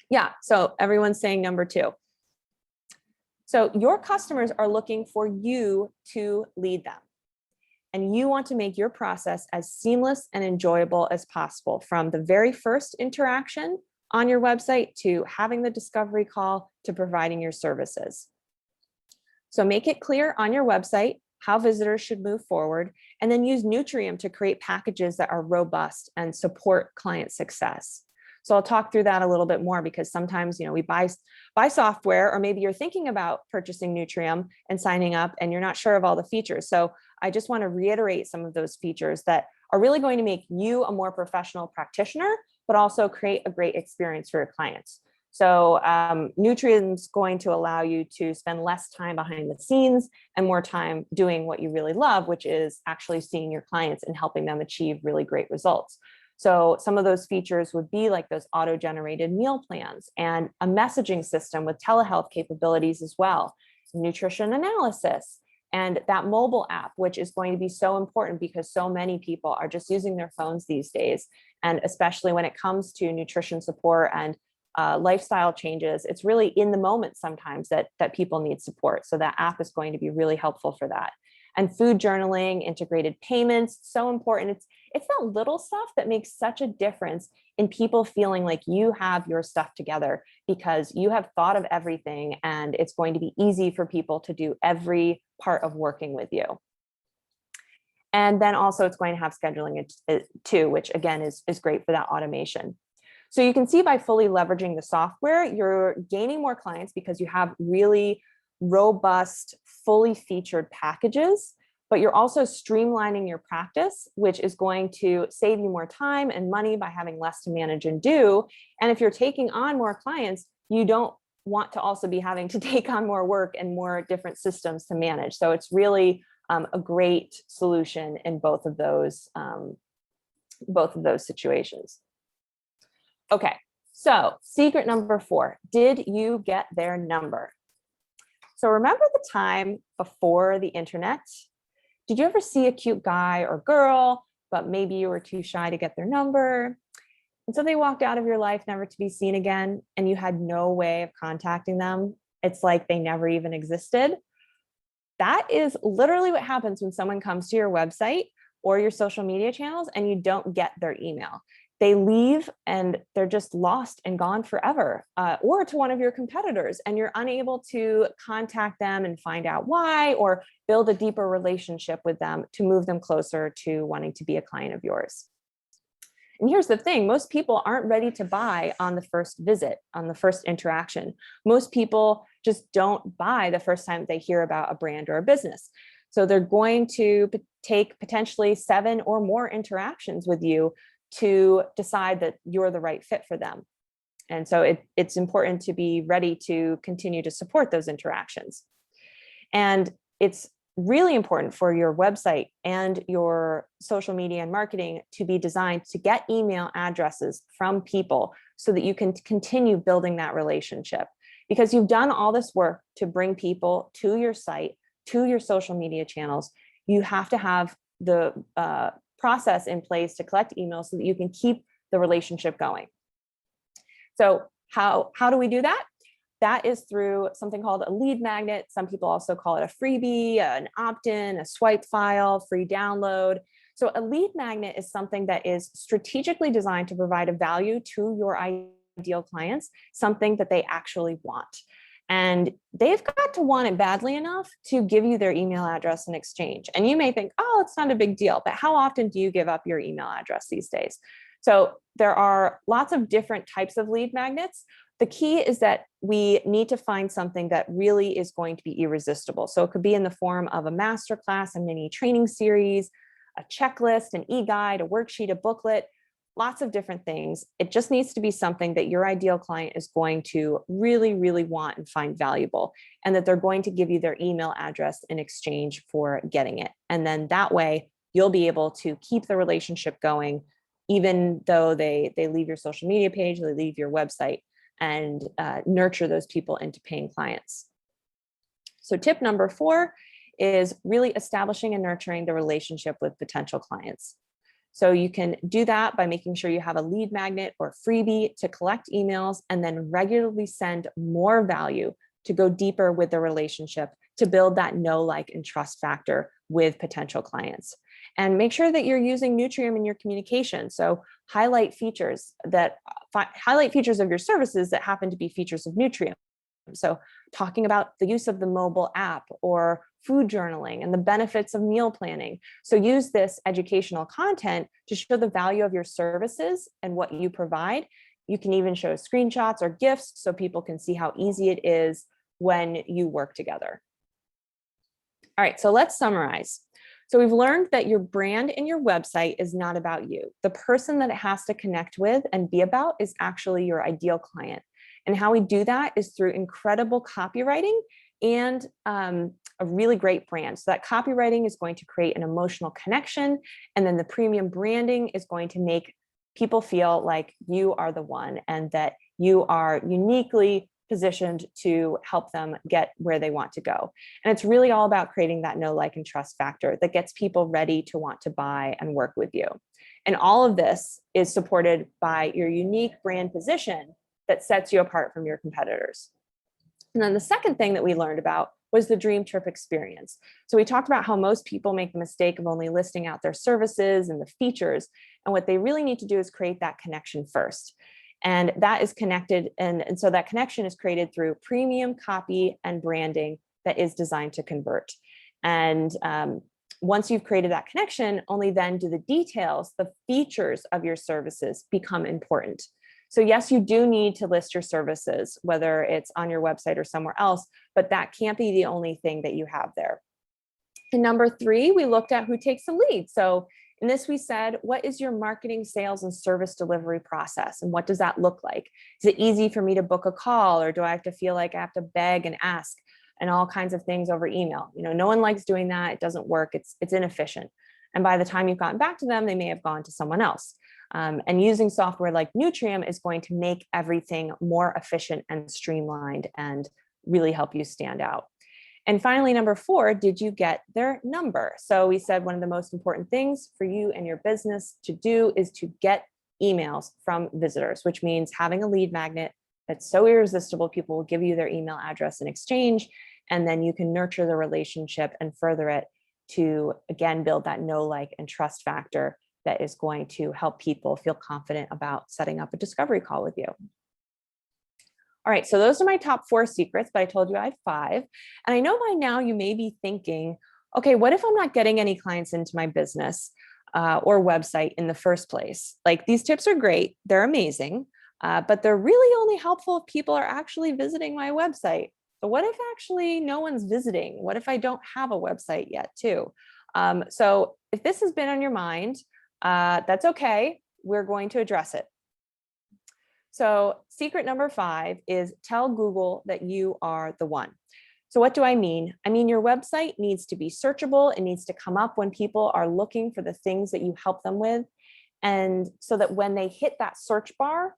Yeah, so everyone's saying number 2. So your customers are looking for you to lead them. And you want to make your process as seamless and enjoyable as possible, from the very first interaction on your website to having the discovery call to providing your services. So make it clear on your website how visitors should move forward, and then use Nutrium to create packages that are robust and support client success. So I'll talk through that a little bit more, because sometimes, we buy software, or maybe you're thinking about purchasing Nutrium and signing up and you're not sure of all the features. So I just want to reiterate some of those features that are really going to make you a more professional practitioner, but also create a great experience for your clients. So Nutrium's going to allow you to spend less time behind the scenes and more time doing what you really love, which is actually seeing your clients and helping them achieve really great results. So some of those features would be like those auto-generated meal plans and a messaging system with telehealth capabilities as well, nutrition analysis, and that mobile app, which is going to be so important because so many people are just using their phones these days. And especially when it comes to nutrition support and lifestyle changes, it's really in the moment sometimes that people need support. So that app is going to be really helpful for that. And food journaling, integrated payments, so important. It's that little stuff that makes such a difference in people feeling like you have your stuff together, because you have thought of everything, and it's going to be easy for people to do every part of working with you. And then also it's going to have scheduling too, which again is great for that automation. So you can see by fully leveraging the software, you're gaining more clients because you have really robust, fully featured packages, but you're also streamlining your practice, which is going to save you more time and money by having less to manage and do. And if you're taking on more clients, you don't want to also be having to take on more work and more different systems to manage. So it's really a great solution in both of those situations. Okay, so secret number 4, did you get their number? So remember the time before the internet? Did you ever see a cute guy or girl, but maybe you were too shy to get their number? And so they walked out of your life never to be seen again, and you had no way of contacting them. It's like they never even existed. That is literally what happens when someone comes to your website or your social media channels and you don't get their email. They leave and they're just lost and gone forever, or to one of your competitors, and you're unable to contact them and find out why, or build a deeper relationship with them to move them closer to wanting to be a client of yours. And here's the thing, most people aren't ready to buy on the first visit, on the first interaction. Most people just don't buy the first time they hear about a brand or a business. So they're going to take potentially 7 or more interactions with you to decide that you're the right fit for them. And so it's important to be ready to continue to support those interactions. And it's really important for your website and your social media and marketing to be designed to get email addresses from people so that you can continue building that relationship. Because you've done all this work to bring people to your site, to your social media channels, you have to have the process in place to collect emails so that you can keep the relationship going. So how do we do that? That is through something called a lead magnet. Some people also call it a freebie, an opt-in, a swipe file, free download. So a lead magnet is something that is strategically designed to provide a value to your ideal clients, something that they actually want. And they've got to want it badly enough to give you their email address in exchange. And you may think, oh, it's not a big deal, but how often do you give up your email address these days? So there are lots of different types of lead magnets. The key is that we need to find something that really is going to be irresistible. So it could be in the form of a masterclass, a mini training series, a checklist, an e-guide, a worksheet, a booklet, lots of different things. It just needs to be something that your ideal client is going to really, really want and find valuable, and that they're going to give you their email address in exchange for getting it. And then that way you'll be able to keep the relationship going, even though they leave your social media page, they leave your website, and nurture those people into paying clients. So tip number 4 is really establishing and nurturing the relationship with potential clients. So you can do that by making sure you have a lead magnet or freebie to collect emails, and then regularly send more value to go deeper with the relationship, to build that know, like, and trust factor with potential clients. And make sure that you're using Nutrium in your communication. So highlight features of your services that happen to be features of Nutrium. So talking about the use of the mobile app or food journaling and the benefits of meal planning. So use this educational content to show the value of your services and what you provide, You can even show screenshots or GIFs so people can see how easy it is when you work together. All right, so let's summarize. So we've learned that your brand and your website is not about you. The person that it has to connect with and be about is actually your ideal client. And how we do that is through incredible copywriting and a really great brand. So that copywriting is going to create an emotional connection, and then the premium branding is going to make people feel like you are the one and that you are uniquely positioned to help them get where they want to go. And it's really all about creating that know, like, and trust factor that gets people ready to want to buy and work with you. And all of this is supported by your unique brand position that sets you apart from your competitors. And then the second thing that we learned about was the dream trip experience. So we talked about how most people make the mistake of only listing out their services and the features. And what they really need to do is create that connection first. And that is connected. And so that connection is created through premium copy and branding that is designed to convert. And once you've created that connection, only then do the details, the features of your services become important. So yes, you do need to list your services, whether it's on your website or somewhere else, but that can't be the only thing that you have there. And number 3, we looked at who takes the lead. So in this, we said, what is your marketing, sales, and service delivery process? And what does that look like? Is it easy for me to book a call, or do I have to feel like I have to beg and ask and all kinds of things over email? You know, no one likes doing that. It doesn't work. It's inefficient. And by the time you've gotten back to them, they may have gone to someone else. And using software like Nutrium is going to make everything more efficient and streamlined and really help you stand out. And finally, number 4, did you get their number? So we said one of the most important things for you and your business to do is to get emails from visitors, which means having a lead magnet that's so irresistible, people will give you their email address in exchange, and then you can nurture the relationship and further it to, again, build that know, like, and trust factor that is going to help people feel confident about setting up a discovery call with you. All right, so those are my top 4 secrets, but I told you I had 5. And I know by now you may be thinking, okay, what if I'm not getting any clients into my business or website in the first place? Like, these tips are great, they're amazing, but they're really only helpful if people are actually visiting my website. But what if actually no one's visiting? What if I don't have a website yet too? So if this has been on your mind, that's okay. We're going to address it. So secret number 5 is tell Google that you are the one. So what do I mean? I mean, your website needs to be searchable. It needs to come up when people are looking for the things that you help them with. And so that when they hit that search bar,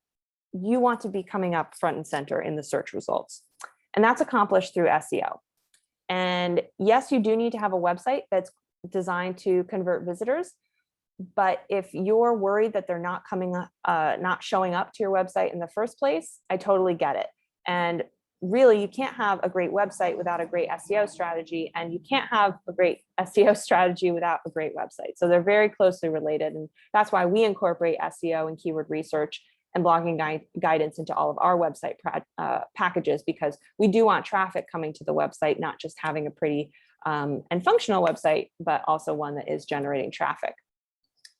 you want to be coming up front and center in the search results. And that's accomplished through SEO. And yes, you do need to have a website that's designed to convert visitors. But if you're worried that they're not showing up to your website in the first place, I totally get it. And really, you can't have a great website without a great SEO strategy, and you can't have a great SEO strategy without a great website. So they're very closely related. And that's why we incorporate SEO and keyword research and blogging guidance into all of our website packages, because we do want traffic coming to the website, not just having a pretty and functional website, but also one that is generating traffic.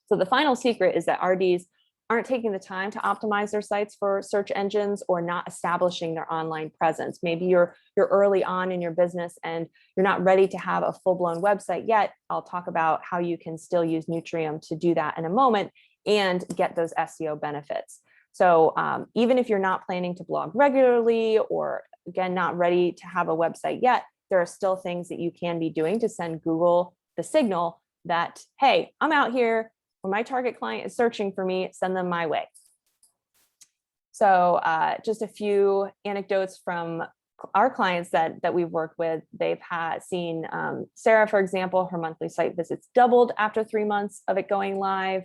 So the final secret is that RDs aren't taking the time to optimize their sites for search engines or not establishing their online presence. Maybe you're early on in your business and you're not ready to have a full-blown website yet. I'll talk about how you can still use Nutrium to do that in a moment and get those SEO benefits. So even if you're not planning to blog regularly, or again, not ready to have a website yet, there are still things that you can be doing to send Google the signal that, hey, I'm out here. When my target client is searching for me, send them my way. So just a few anecdotes from our clients that we've worked with. They've seen Sarah, for example, her monthly site visits doubled after 3 months of it going live.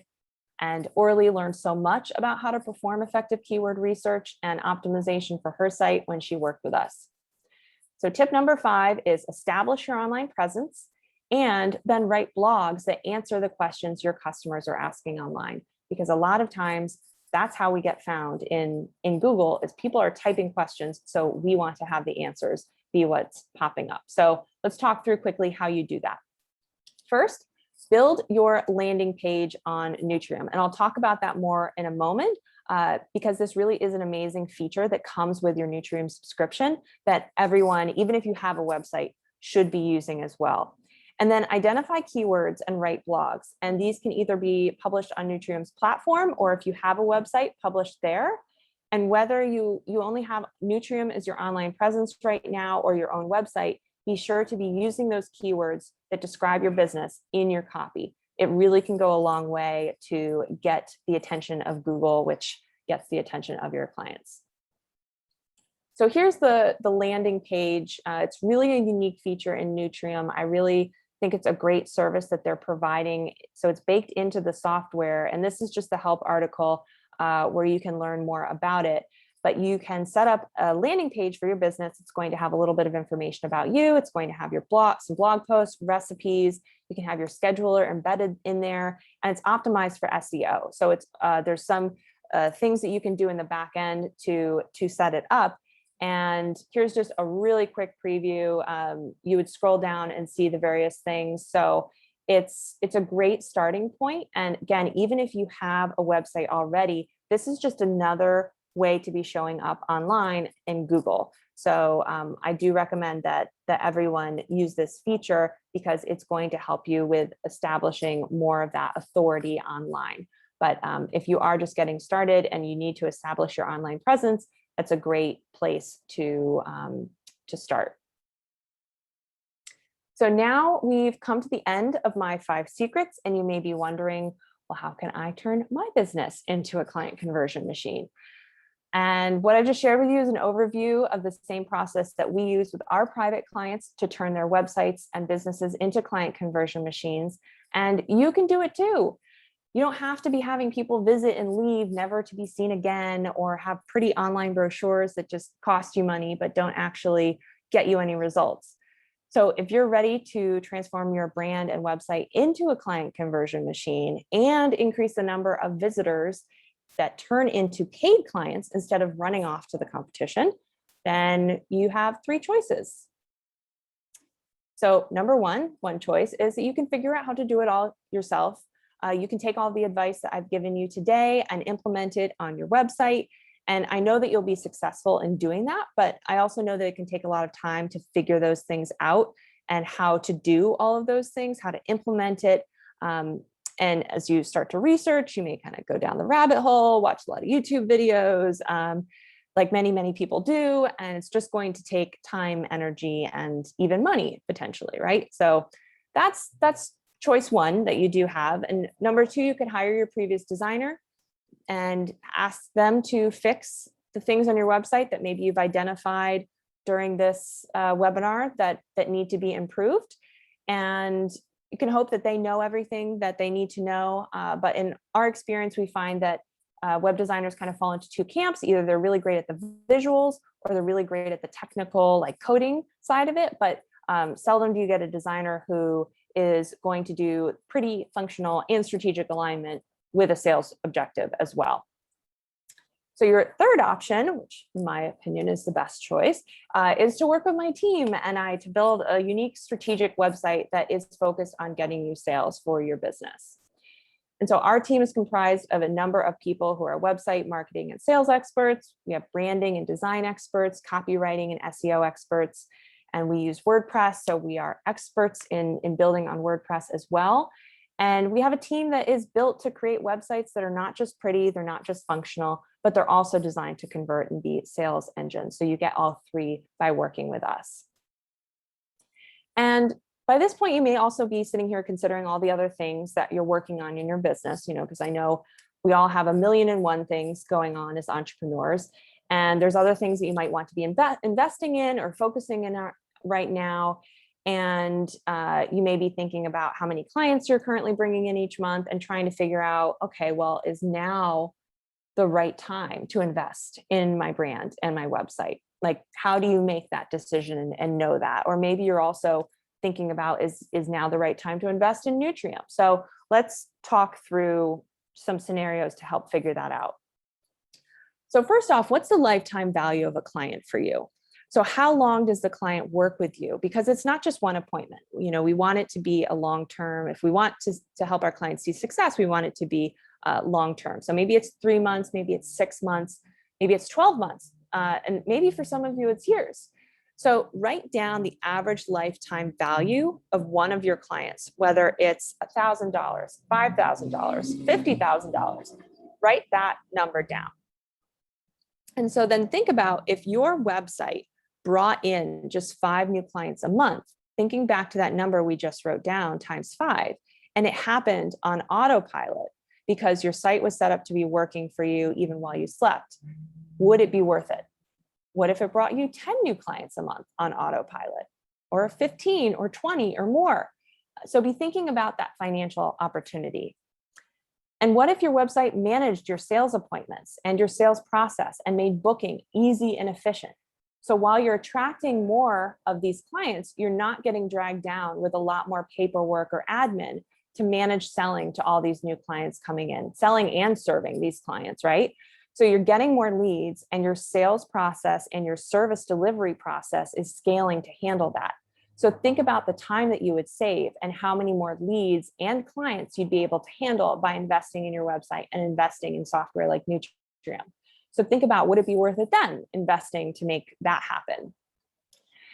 And Orly learned so much about how to perform effective keyword research and optimization for her site when she worked with us. So tip number 5 is establish your online presence, and then write blogs that answer the questions your customers are asking online. Because a lot of times that's how we get found in Google, is people are typing questions. So we want to have the answers be what's popping up. So let's talk through quickly how you do that. First, build your landing page on Nutrium. And I'll talk about that more in a moment. because this really is an amazing feature that comes with your Nutrium subscription that everyone, even if you have a website, should be using as well. And then identify keywords and write blogs. And these can either be published on Nutrium's platform, or if you have a website, published there. And whether you only have Nutrium as your online presence right now or your own website, be sure to be using those keywords that describe your business in your copy. It really can go a long way to get the attention of Google, which gets the attention of your clients. So here's the landing page. It's really a unique feature in Nutrium. I really think it's a great service that they're providing. So it's baked into the software, and this is just the help article where you can learn more about it. But you can set up a landing page for your business. It's going to have a little bit of information about you. It's going to have your some blog posts, recipes. You can have your scheduler embedded in there, and it's optimized for SEO. So it's there's some things that you can do in the back end to set it up. And here's just a really quick preview. You would scroll down and see the various things. So it's a great starting point. And again, even if you have a website already, this is just another way to be showing up online in Google. So I do recommend that everyone use this feature because it's going to help you with establishing more of that authority online. But if you are just getting started and you need to establish your online presence, that's a great place to start. So now we've come to the end of my 5 secrets, and you may be wondering, well, how can I turn my business into a client conversion machine? And what I just shared with you is an overview of the same process that we use with our private clients to turn their websites and businesses into client conversion machines. And you can do it too. You don't have to be having people visit and leave, never to be seen again, or have pretty online brochures that just cost you money but don't actually get you any results. So if you're ready to transform your brand and website into a client conversion machine and increase the number of visitors that turn into paid clients instead of running off to the competition, then you have 3 choices. So number one choice is that you can figure out how to do it all yourself. You can take all the advice that I've given you today and implement it on your website. And I know that you'll be successful in doing that, but I also know that it can take a lot of time to figure those things out and how to do all of those things, how to implement it. And as you start to research, you may kind of go down the rabbit hole, watch a lot of YouTube videos, like many people do. And it's just going to take time, energy, and even money potentially, right? So that's choice 1 that you do have. And number 2, you could hire your previous designer and ask them to fix the things on your website that maybe you've identified during this webinar that need to be improved. And you can hope that they know everything that they need to know. But in our experience, we find that web designers kind of fall into 2 camps. Either they're really great at the visuals or they're really great at the technical, like coding side of it. But seldom do you get a designer who is going to do pretty functional and strategic alignment with a sales objective as well. So your third option, which in my opinion is the best choice, is to work with my team and I to build a unique strategic website that is focused on getting you sales for your business. And so our team is comprised of a number of people who are website marketing and sales experts. We have branding and design experts, copywriting and SEO experts, and we use WordPress. So we are experts in building on WordPress as well. And we have a team that is built to create websites that are not just pretty, they're not just functional, but they're also designed to convert and be sales engines. So you get all 3 by working with us. And by this point, you may also be sitting here considering all the other things that you're working on in your business, because I know we all have a million and one things going on as entrepreneurs. And there's other things that you might want to be investing in or focusing in right now. And you may be thinking about how many clients you're currently bringing in each month and trying to figure out, okay, well, is now the right time to invest in my brand and my website? Like, how do you make that decision and know that? Or maybe you're also thinking about, is now the right time to invest in Nutrium? So let's talk through some scenarios to help figure that out. So first off, what's the lifetime value of a client for you? So how long does the client work with you? Because it's not just one appointment. We want it to be a long-term. If we want to help our clients see success, we want it to be long-term. So maybe it's 3 months, maybe it's 6 months, maybe it's 12 months. And maybe for some of you, it's years. So write down the average lifetime value of one of your clients, whether it's $1,000, $5,000, $50,000. Write that number down. And so then think about if your website brought in just 5 new clients a month, thinking back to that number we just wrote down times 5, and it happened on autopilot because your site was set up to be working for you even while you slept, would it be worth it? What if it brought you 10 new clients a month on autopilot, or 15 or 20 or more? So be thinking about that financial opportunity. And what if your website managed your sales appointments and your sales process and made booking easy and efficient? So while you're attracting more of these clients, you're not getting dragged down with a lot more paperwork or admin to manage selling to all these new clients coming in, selling and serving these clients, right? So you're getting more leads, and your sales process and your service delivery process is scaling to handle that. So think about the time that you would save and how many more leads and clients you'd be able to handle by investing in your website and investing in software like Nutrium. So think about, would it be worth it then, investing to make that happen?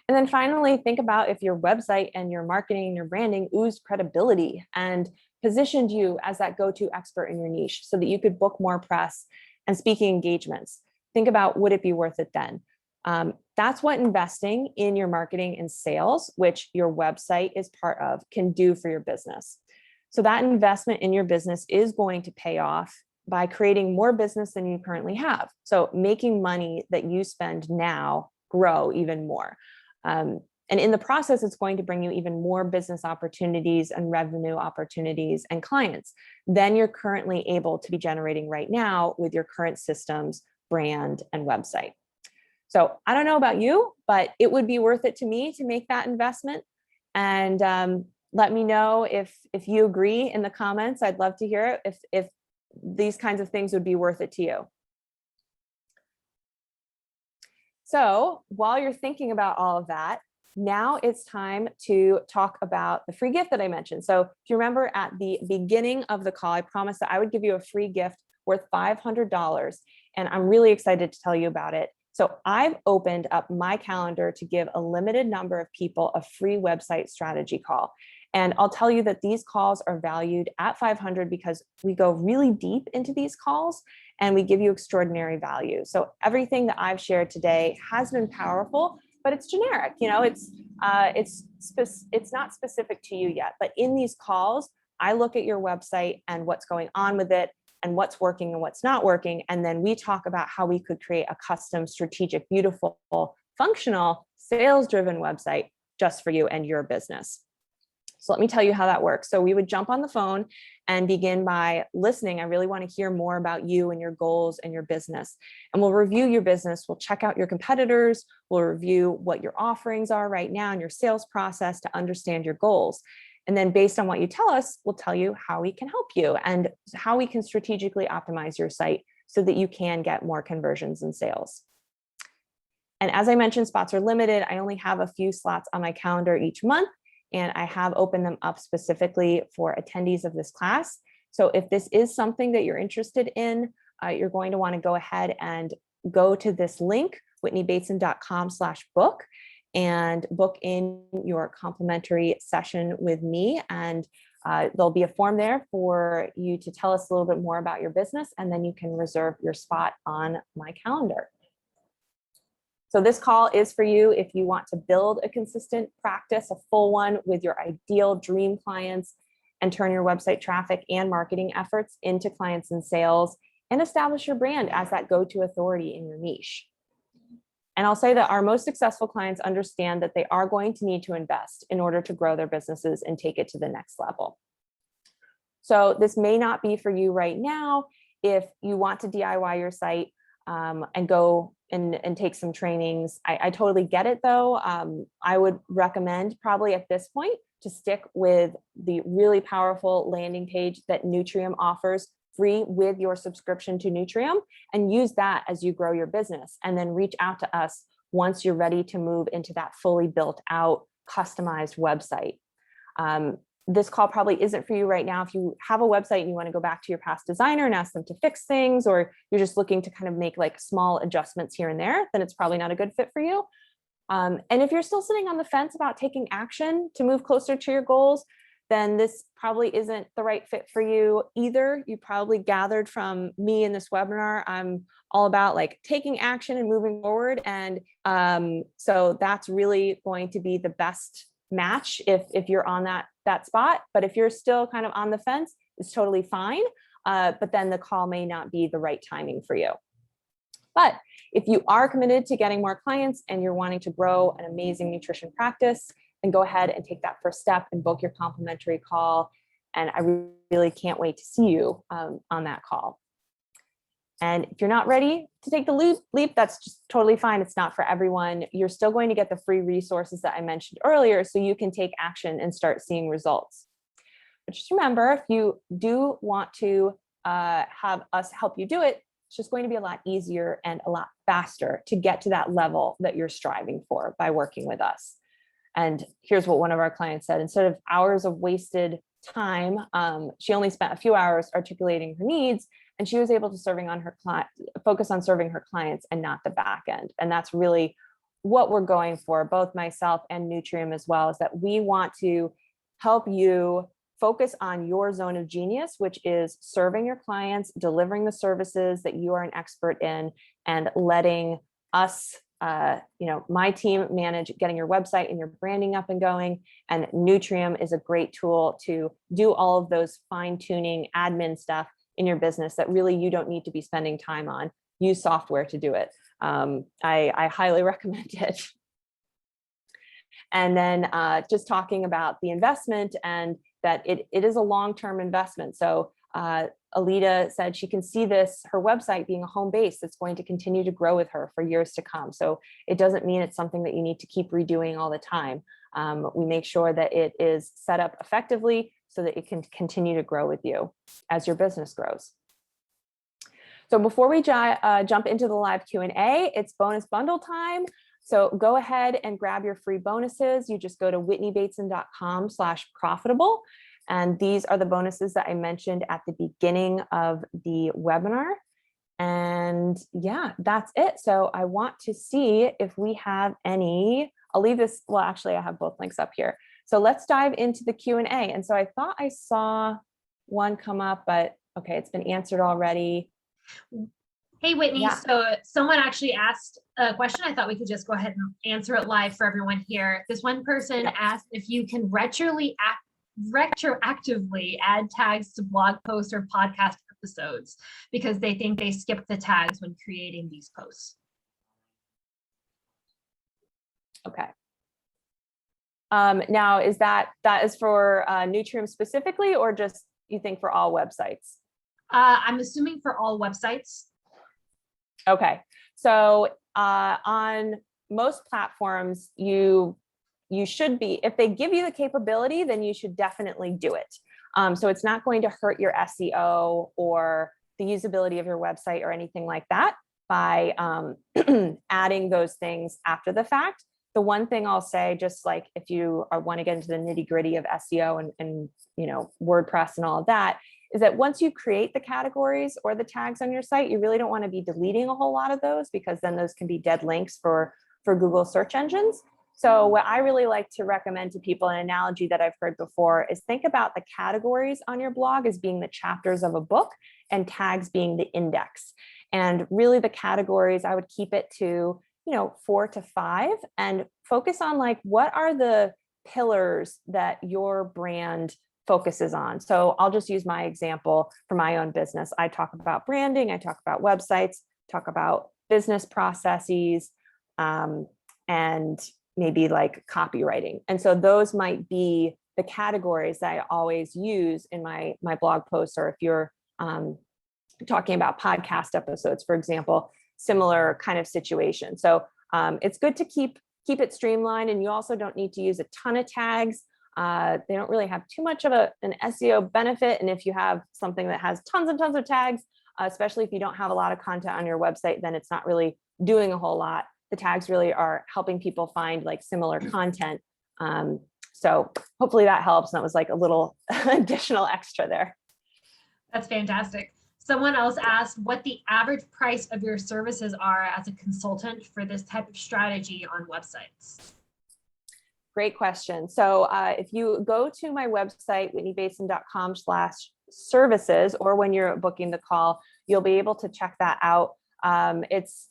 And then finally, think about if your website and your marketing and your branding oozed credibility and positioned you as that go-to expert in your niche so that you could book more press and speaking engagements. Think about, would it be worth it then? That's what investing in your marketing and sales, which your website is part of, can do for your business. So that investment in your business is going to pay off by creating more business than you currently have. So making money that you spend now grow even more. And in the process, it's going to bring you even more business opportunities and revenue opportunities and clients than you're currently able to be generating right now with your current systems, brand, and website. So I don't know about you, but it would be worth it to me to make that investment. And let me know if you agree in the comments. I'd love to hear it, if these kinds of things would be worth it to you. So while you're thinking about all of that, now it's time to talk about the free gift that I mentioned. So if you remember at the beginning of the call, I promised that I would give you a free gift worth $500, and I'm really excited to tell you about it. So I've opened up my calendar to give a limited number of people a free website strategy call. And I'll tell you that these calls are valued at $500 because we go really deep into these calls and we give you extraordinary value. So everything that I've shared today has been powerful, but it's generic. You know, it's not specific to you yet. But in these calls, I look at your website and what's going on with it, and what's working and what's not working. And then we talk about how we could create a custom, strategic, beautiful, functional, sales-driven website just for you and your business. So let me tell you how that works. So we would jump on the phone and begin by listening. I really want to hear more about you and your goals and your business. And we'll review your business. We'll check out your competitors. We'll review what your offerings are right now and your sales process to understand your goals. And then based on what you tell us, we'll tell you how we can help you and how we can strategically optimize your site so that you can get more conversions and sales. And as I mentioned, spots are limited. I only have a few slots on my calendar each month, and I have opened them up specifically for attendees of this class. So if this is something that you're interested in, you're going to want to go ahead and go to this link, whitneybateson.com/book, and book in your complimentary session with me. And there'll be a form there for you to tell us a little bit more about your business, and then you can reserve your spot on my calendar. So this call is for you if you want to build a consistent practice, a full one with your ideal dream clients, and turn your website traffic and marketing efforts into clients and sales, and establish your brand as that go-to authority in your niche. And I'll say that our most successful clients understand that they are going to need to invest in order to grow their businesses and take it to the next level. So this may not be for you right now. If you want to DIY your site and go and take some trainings, I totally get it though. I would recommend probably at this point to stick with the really powerful landing page that Nutrium offers free with your subscription to Nutrium, and use that as you grow your business, and then reach out to us once you're ready to move into that fully built out, customized website. this call probably isn't for you right now. If you have a website and you want to go back to your past designer and ask them to fix things, or you're just looking to kind of make like small adjustments here and there, then it's probably not a good fit for you. And if you're still sitting on the fence about taking action to move closer to your goals, then this probably isn't the right fit for you either. You probably gathered from me in this webinar, I'm all about like taking action and moving forward. And so that's really going to be the best match if you're on that spot. But if you're still kind of on the fence, it's totally fine. But then the call may not be the right timing for you. But if you are committed to getting more clients and you're wanting to grow an amazing nutrition practice, then go ahead and take that first step and book your complimentary call. And I really can't wait to see you on that call. And if you're not ready to take the leap, that's just totally fine. It's not for everyone. You're still going to get the free resources that I mentioned earlier, so you can take action and start seeing results. But just remember, if you do want to have us help you do it, it's just going to be a lot easier and a lot faster to get to that level that you're striving for by working with us. And here's what one of our clients said: instead of hours of wasted time, she only spent a few hours articulating her needs, and she was able to focus on serving her clients and not the back end. And that's really what we're going for, both myself and Nutrium as well, is that we want to help you focus on your zone of genius, which is serving your clients, delivering the services that you are an expert in, and letting us, my team manage getting your website and your branding up and going. And Nutrium is a great tool to do all of those fine-tuning admin stuff in your business that really you don't need to be spending time on. Use software to do it. I highly recommend it. And then just talking about the investment, and that it is a long-term investment. So Alita said she can see her website being a home base that's going to continue to grow with her for years to come. So it doesn't mean it's something that you need to keep redoing all the time. We make sure that it is set up effectively so that it can continue to grow with you as your business grows. So before we jump into the live Q&A, it's bonus bundle time. So go ahead and grab your free bonuses. You just go to whitneybateson.com/profitable. And these are the bonuses that I mentioned at the beginning of the webinar. And yeah, that's it. So I want to see if we have any, I'll leave this, well, actually I have both links up here. So let's dive into the Q&A. And so I thought I saw one come up, but okay, it's been answered already. Hey, Whitney, Yeah. So someone actually asked a question. I thought we could just go ahead and answer it live for everyone here. This one person asked if you can retroactively add tags to blog posts or podcast episodes because they think they skipped the tags when creating these posts. Okay. Now, is that is for Nutrium specifically, or just you think for all websites? I'm assuming for all websites. Okay, so on most platforms, you should be, if they give you the capability, then you should definitely do it. So it's not going to hurt your SEO or the usability of your website or anything like that by adding those things after the fact. The one thing I'll say, just like if you want to get into the nitty gritty of SEO and WordPress and all of that, is that once you create the categories or the tags on your site, you really don't want to be deleting a whole lot of those, because then those can be dead links for Google search engines. So what I really like to recommend to people, an analogy that I've heard before, is think about the categories on your blog as being the chapters of a book and tags being the index. And really the categories, I would keep it to 4 to 5 and focus on like, what are the pillars that your brand focuses on. So I'll just use my example for my own business. I talk about branding, I talk about websites, talk about business processes, and maybe like copywriting. And so those might be the categories that I always use in my blog posts, or if you're talking about podcast episodes, for example, similar kind of situation. So it's good to keep it streamlined, and you also don't need to use a ton of tags. They don't really have too much of an SEO benefit. And if you have something that has tons and tons of tags, especially if you don't have a lot of content on your website, then it's not really doing a whole lot. The tags really are helping people find like similar content. So hopefully that helps. And that was like a little additional extra there. That's fantastic. Someone else asked what the average price of your services are as a consultant for this type of strategy on websites. Great question. So if you go to my website, whitneybateson.com/services, or when you're booking the call, you'll be able to check that out. It's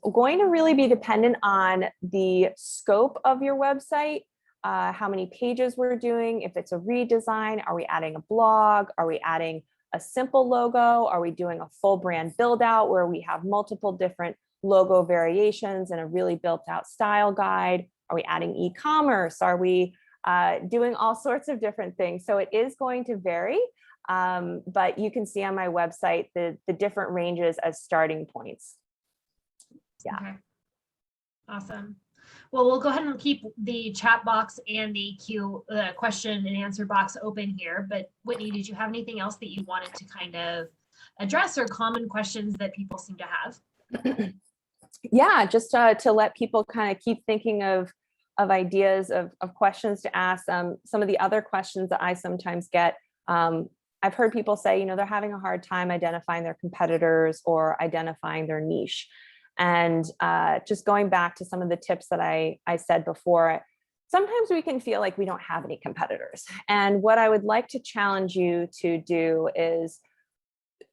going to really be dependent on the scope of your website, how many pages we're doing, if it's a redesign, are we adding a blog, are we adding a simple logo, are we doing a full brand build out where we have multiple different logo variations and a really built out style guide, are we adding e-commerce, are we doing all sorts of different things. So it is going to vary, but you can see on my website the different ranges as starting points. Yeah. Okay. Awesome. Well, we'll go ahead and keep the chat box and the question and answer box open here. But Whitney, did you have anything else that you wanted to kind of address, or common questions that people seem to have? Yeah, just to let people kind of keep thinking of ideas of questions to ask. Some of the other questions that I sometimes get, I've heard people say, they're having a hard time identifying their competitors or identifying their niche. And just going back to some of the tips that I said before, sometimes we can feel like we don't have any competitors. And what I would like to challenge you to do is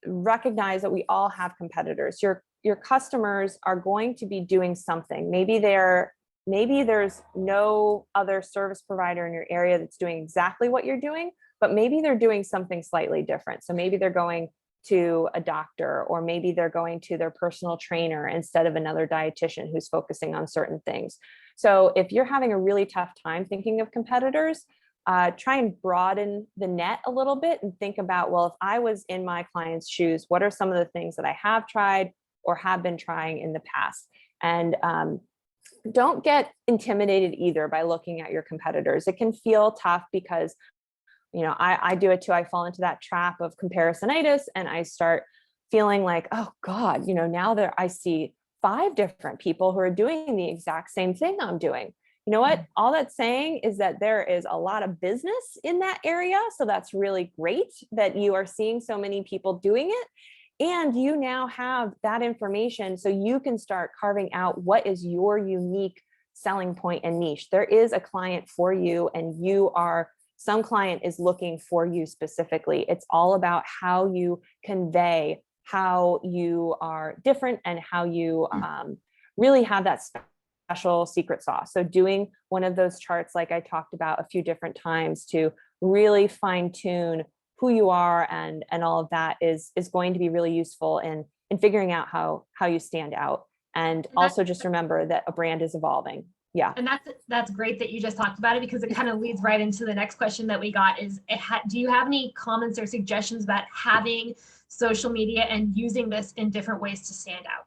recognize that we all have competitors. Your customers are going to be doing something. Maybe there's no other service provider in your area that's doing exactly what you're doing, but maybe they're doing something slightly different. So maybe they're going to a doctor, or maybe they're going to their personal trainer instead of another dietitian who's focusing on certain things. So if you're having a really tough time thinking of competitors, try and broaden the net a little bit and think about, well, if I was in my client's shoes, what are some of the things that I have tried or have been trying in the past? And don't get intimidated either by looking at your competitors. It can feel tough because I do it too. I fall into that trap of comparisonitis, and I start feeling like, oh God, now that I see 5 different people who are doing the exact same thing I'm doing. You know what? All that's saying is that there is a lot of business in that area. So that's really great that you are seeing so many people doing it. And you now have that information so you can start carving out what is your unique selling point and niche. There is a client for you, and some client is looking for you specifically. It's all about how you convey how you are different and how you really have that special secret sauce. So doing one of those charts, like I talked about a few different times, to really fine tune who you are and all of that is going to be really useful in figuring out how you stand out. And also just remember that a brand is evolving. Yeah. And that's great that you just talked about it, because it kind of leads right into the next question that we got is, do you have any comments or suggestions about having social media and using this in different ways to stand out?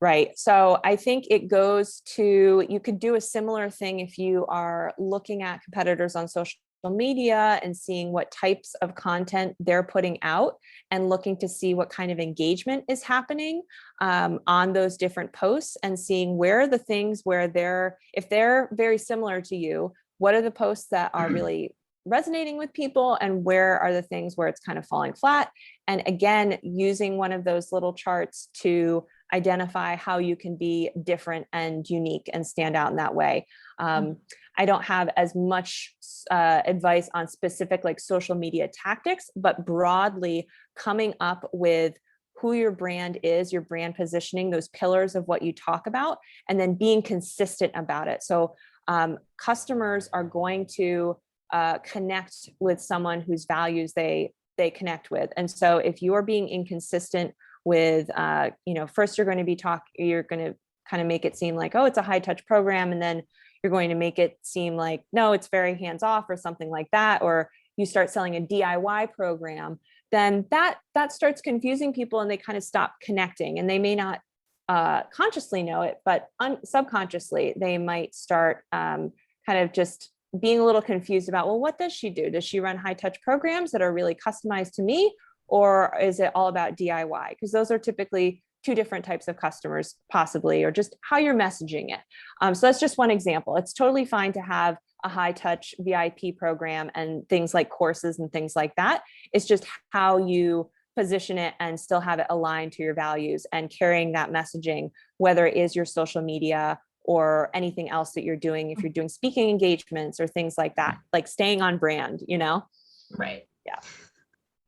Right. So I think it goes to, you could do a similar thing if you are looking at competitors on social media and seeing what types of content they're putting out and looking to see what kind of engagement is happening on those different posts, and seeing where are the things where if they're very similar to you, what are the posts that are really resonating with people, and where are the things where it's kind of falling flat. And again, using one of those little charts to identify how you can be different and unique and stand out in that way. I don't have as much advice on specific like social media tactics, but broadly coming up with who your brand is, your brand positioning, those pillars of what you talk about, and then being consistent about it. So customers are going to connect with someone whose values they connect with. And so if you are being inconsistent with, first you're going to kind of make it seem like, oh, it's a high touch program. And then you're going to make it seem like, no, it's very hands off or something like that. Or you start selling a DIY program, then that starts confusing people, and they kind of stop connecting, and they may not consciously know it, but subconsciously they might start kind of just being a little confused about, well, what does she do? Does she run high touch programs that are really customized to me? Or is it all about DIY? Because those are typically two different types of customers possibly, or just how you're messaging it. So that's just one example. It's totally fine to have a high touch VIP program and things like courses and things like that. It's just how you position it and still have it aligned to your values and carrying that messaging, whether it is your social media or anything else that you're doing. If you're doing speaking engagements or things like that, like staying on brand, you know? Right. Yeah.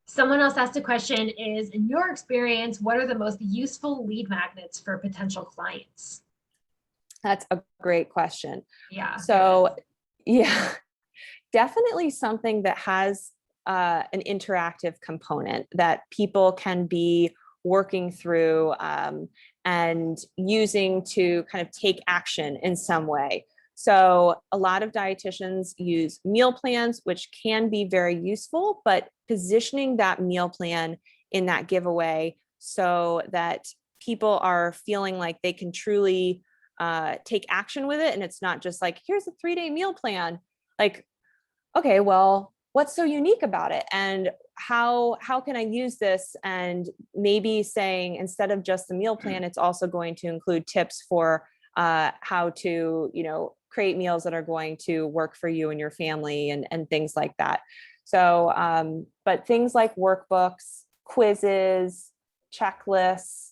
Someone else asked a question is, in your experience, what are the most useful lead magnets for potential clients? That's a great question. Yeah. So yeah, definitely something that has an interactive component that people can be working through and using to kind of take action in some way. So a lot of dietitians use meal plans, which can be very useful, but positioning that meal plan in that giveaway so that people are feeling like they can truly take action with it. And it's not just like, here's a 3-day meal plan. Like, okay, well, what's so unique about it? And how can I use this? And maybe saying, instead of just the meal plan, it's also going to include tips for how to, create meals that are going to work for you and your family and things like that. So, but things like workbooks, quizzes, checklists,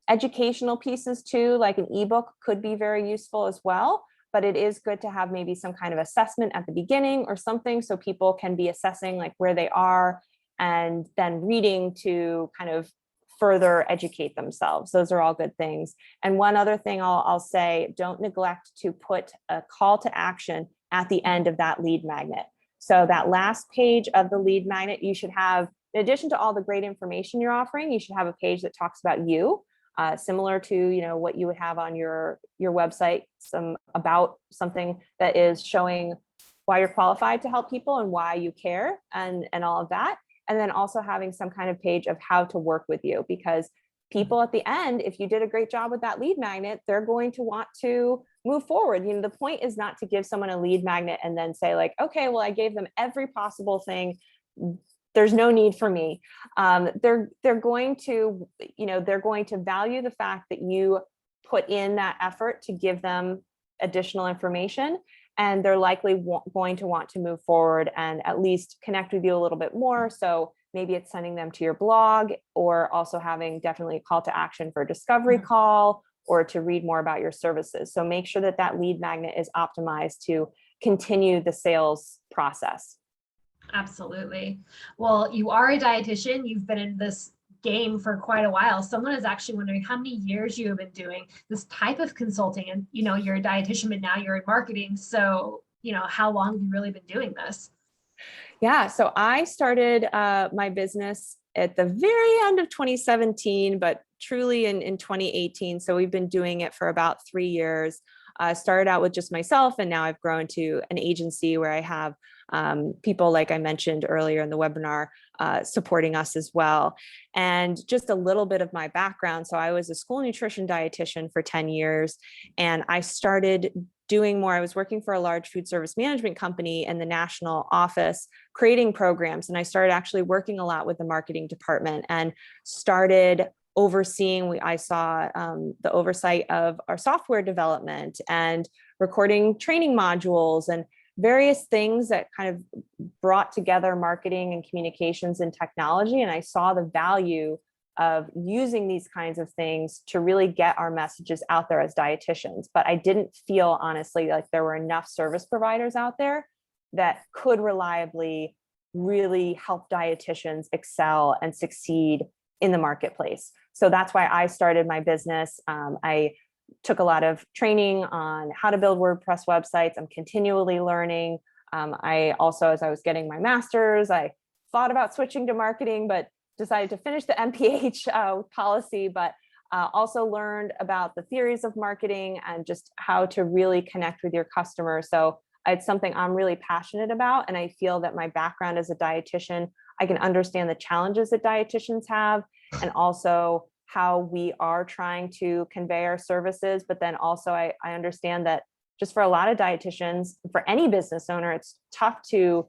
educational pieces too, like an ebook could be very useful as well. But it is good to have maybe some kind of assessment at the beginning or something, so people can be assessing like where they are and then reading to kind of further educate themselves. Those are all good things. And one other thing I'll say, don't neglect to put a call to action at the end of that lead magnet. So that last page of the lead magnet, you should have, in addition to all the great information you're offering, you should have a page that talks about you. Similar to what you would have on your website, about something that is showing why you're qualified to help people and why you care and all of that. And then also having some kind of page of how to work with you, because people at the end, if you did a great job with that lead magnet, they're going to want to move forward. The point is not to give someone a lead magnet and then say like, okay, well, I gave them every possible thing, there's no need for me. They're going to value the fact that you put in that effort to give them additional information, and they're likely going to want to move forward and at least connect with you a little bit more. So maybe it's sending them to your blog, or also having definitely a call to action for a discovery call or to read more about your services. So make sure that that lead magnet is optimized to continue the sales process. Absolutely. Well, you are a dietitian. You've been in this game for quite a while. Someone is actually wondering how many years you have been doing this type of consulting. And, you're a dietitian, but now you're in marketing. So, how long have you really been doing this? Yeah. So I started my business at the very end of 2017, but truly in 2018. So we've been doing it for about 3 years. Started out with just myself, and now I've grown to an agency where I have people, like I mentioned earlier in the webinar, supporting us as well. And just a little bit of my background. So I was a school nutrition dietitian for 10 years, and I started doing more. I was working for a large food service management company in the national office, creating programs. And I started actually working a lot with the marketing department and started overseeing, I saw the oversight of our software development and recording training modules and various things that kind of brought together marketing and communications and technology. And I saw the value of using these kinds of things to really get our messages out there as dietitians. But I didn't feel, honestly, like there were enough service providers out there that could reliably really help dietitians excel and succeed in the marketplace. So that's why I started my business. I took a lot of training on how to build WordPress websites. I'm continually learning. I also, as I was getting my master's, I thought about switching to marketing, but decided to finish the MPH policy, but also learned about the theories of marketing and just how to really connect with your customer. So it's something I'm really passionate about. And I feel that my background as a dietitian, I can understand the challenges that dietitians have, and also how we are trying to convey our services. But then also I understand that just for a lot of dietitians, for any business owner, it's tough to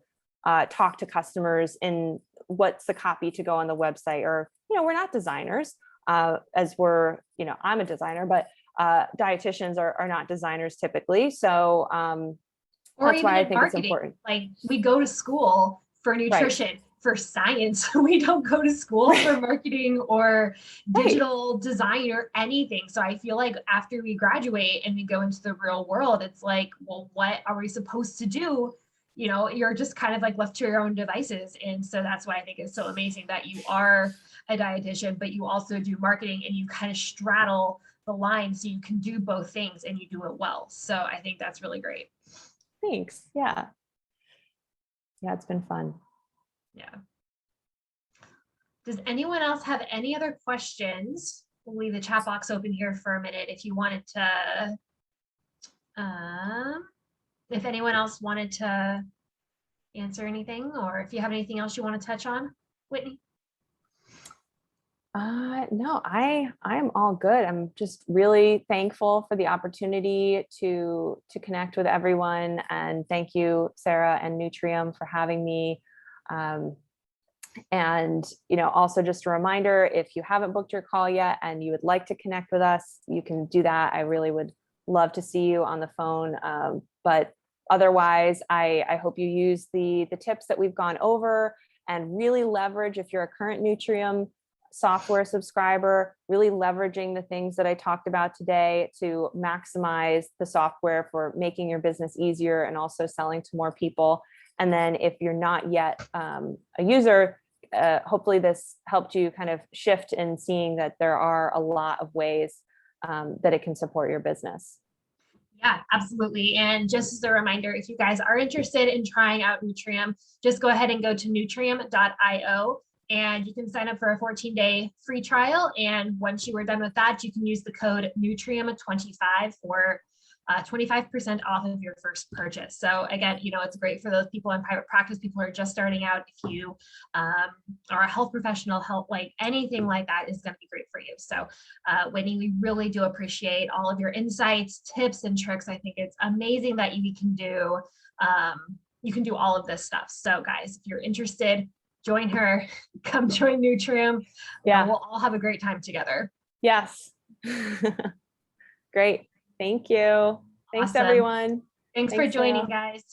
talk to customers in what's the copy to go on the website, or, we're not designers. as we're, I'm a designer, but dietitians are not designers typically. So Or that's even why I in think it's marketing, important. like we go to school for Right. nutrition, for science. We don't go to school for marketing or digital design or anything. So I feel like after we graduate and we go into the real world, it's like, well, what are we supposed to do? You're just kind of like left to your own devices. And so that's why I think it's so amazing that you are a dietitian, but you also do marketing and you kind of straddle the line so you can do both things and you do it well. So I think that's really great. Thanks. Yeah. Yeah, it's been fun. Yeah. Does anyone else have any other questions? We'll leave the chat box open here for a minute if you wanted to, if anyone else wanted to answer anything, or if you have anything else you want to touch on, Whitney. No, I'm all good. I'm just really thankful for the opportunity to connect with everyone. And thank you, Sarah and Nutrium, for having me. And, also just a reminder, if you haven't booked your call yet and you would like to connect with us, you can do that. I really would love to see you on the phone. But otherwise, I hope you use the tips that we've gone over and really leverage, if you're a current Nutrium software subscriber, really leveraging the things that I talked about today to maximize the software for making your business easier and also selling to more people. And then if you're not yet a user, hopefully this helped you kind of shift in seeing that there are a lot of ways that it can support your business. Yeah, absolutely. And just as a reminder, if you guys are interested in trying out Nutrium, just go ahead and go to nutrium.io and you can sign up for a 14-day free trial. And once you are done with that, you can use the code Nutrium25 for 25% off of your first purchase. So again, it's great for those people in private practice, people who are just starting out. If you are a health professional, like anything like that is going to be great for you. So Whitney, we really do appreciate all of your insights, tips, and tricks. I think it's amazing that you can do all of this stuff. So guys, if you're interested, join her, come join Nutrium. Yeah. We'll all have a great time together. Yes. Great. Thank you. Thanks, Awesome. everyone. Thanks for joining, guys.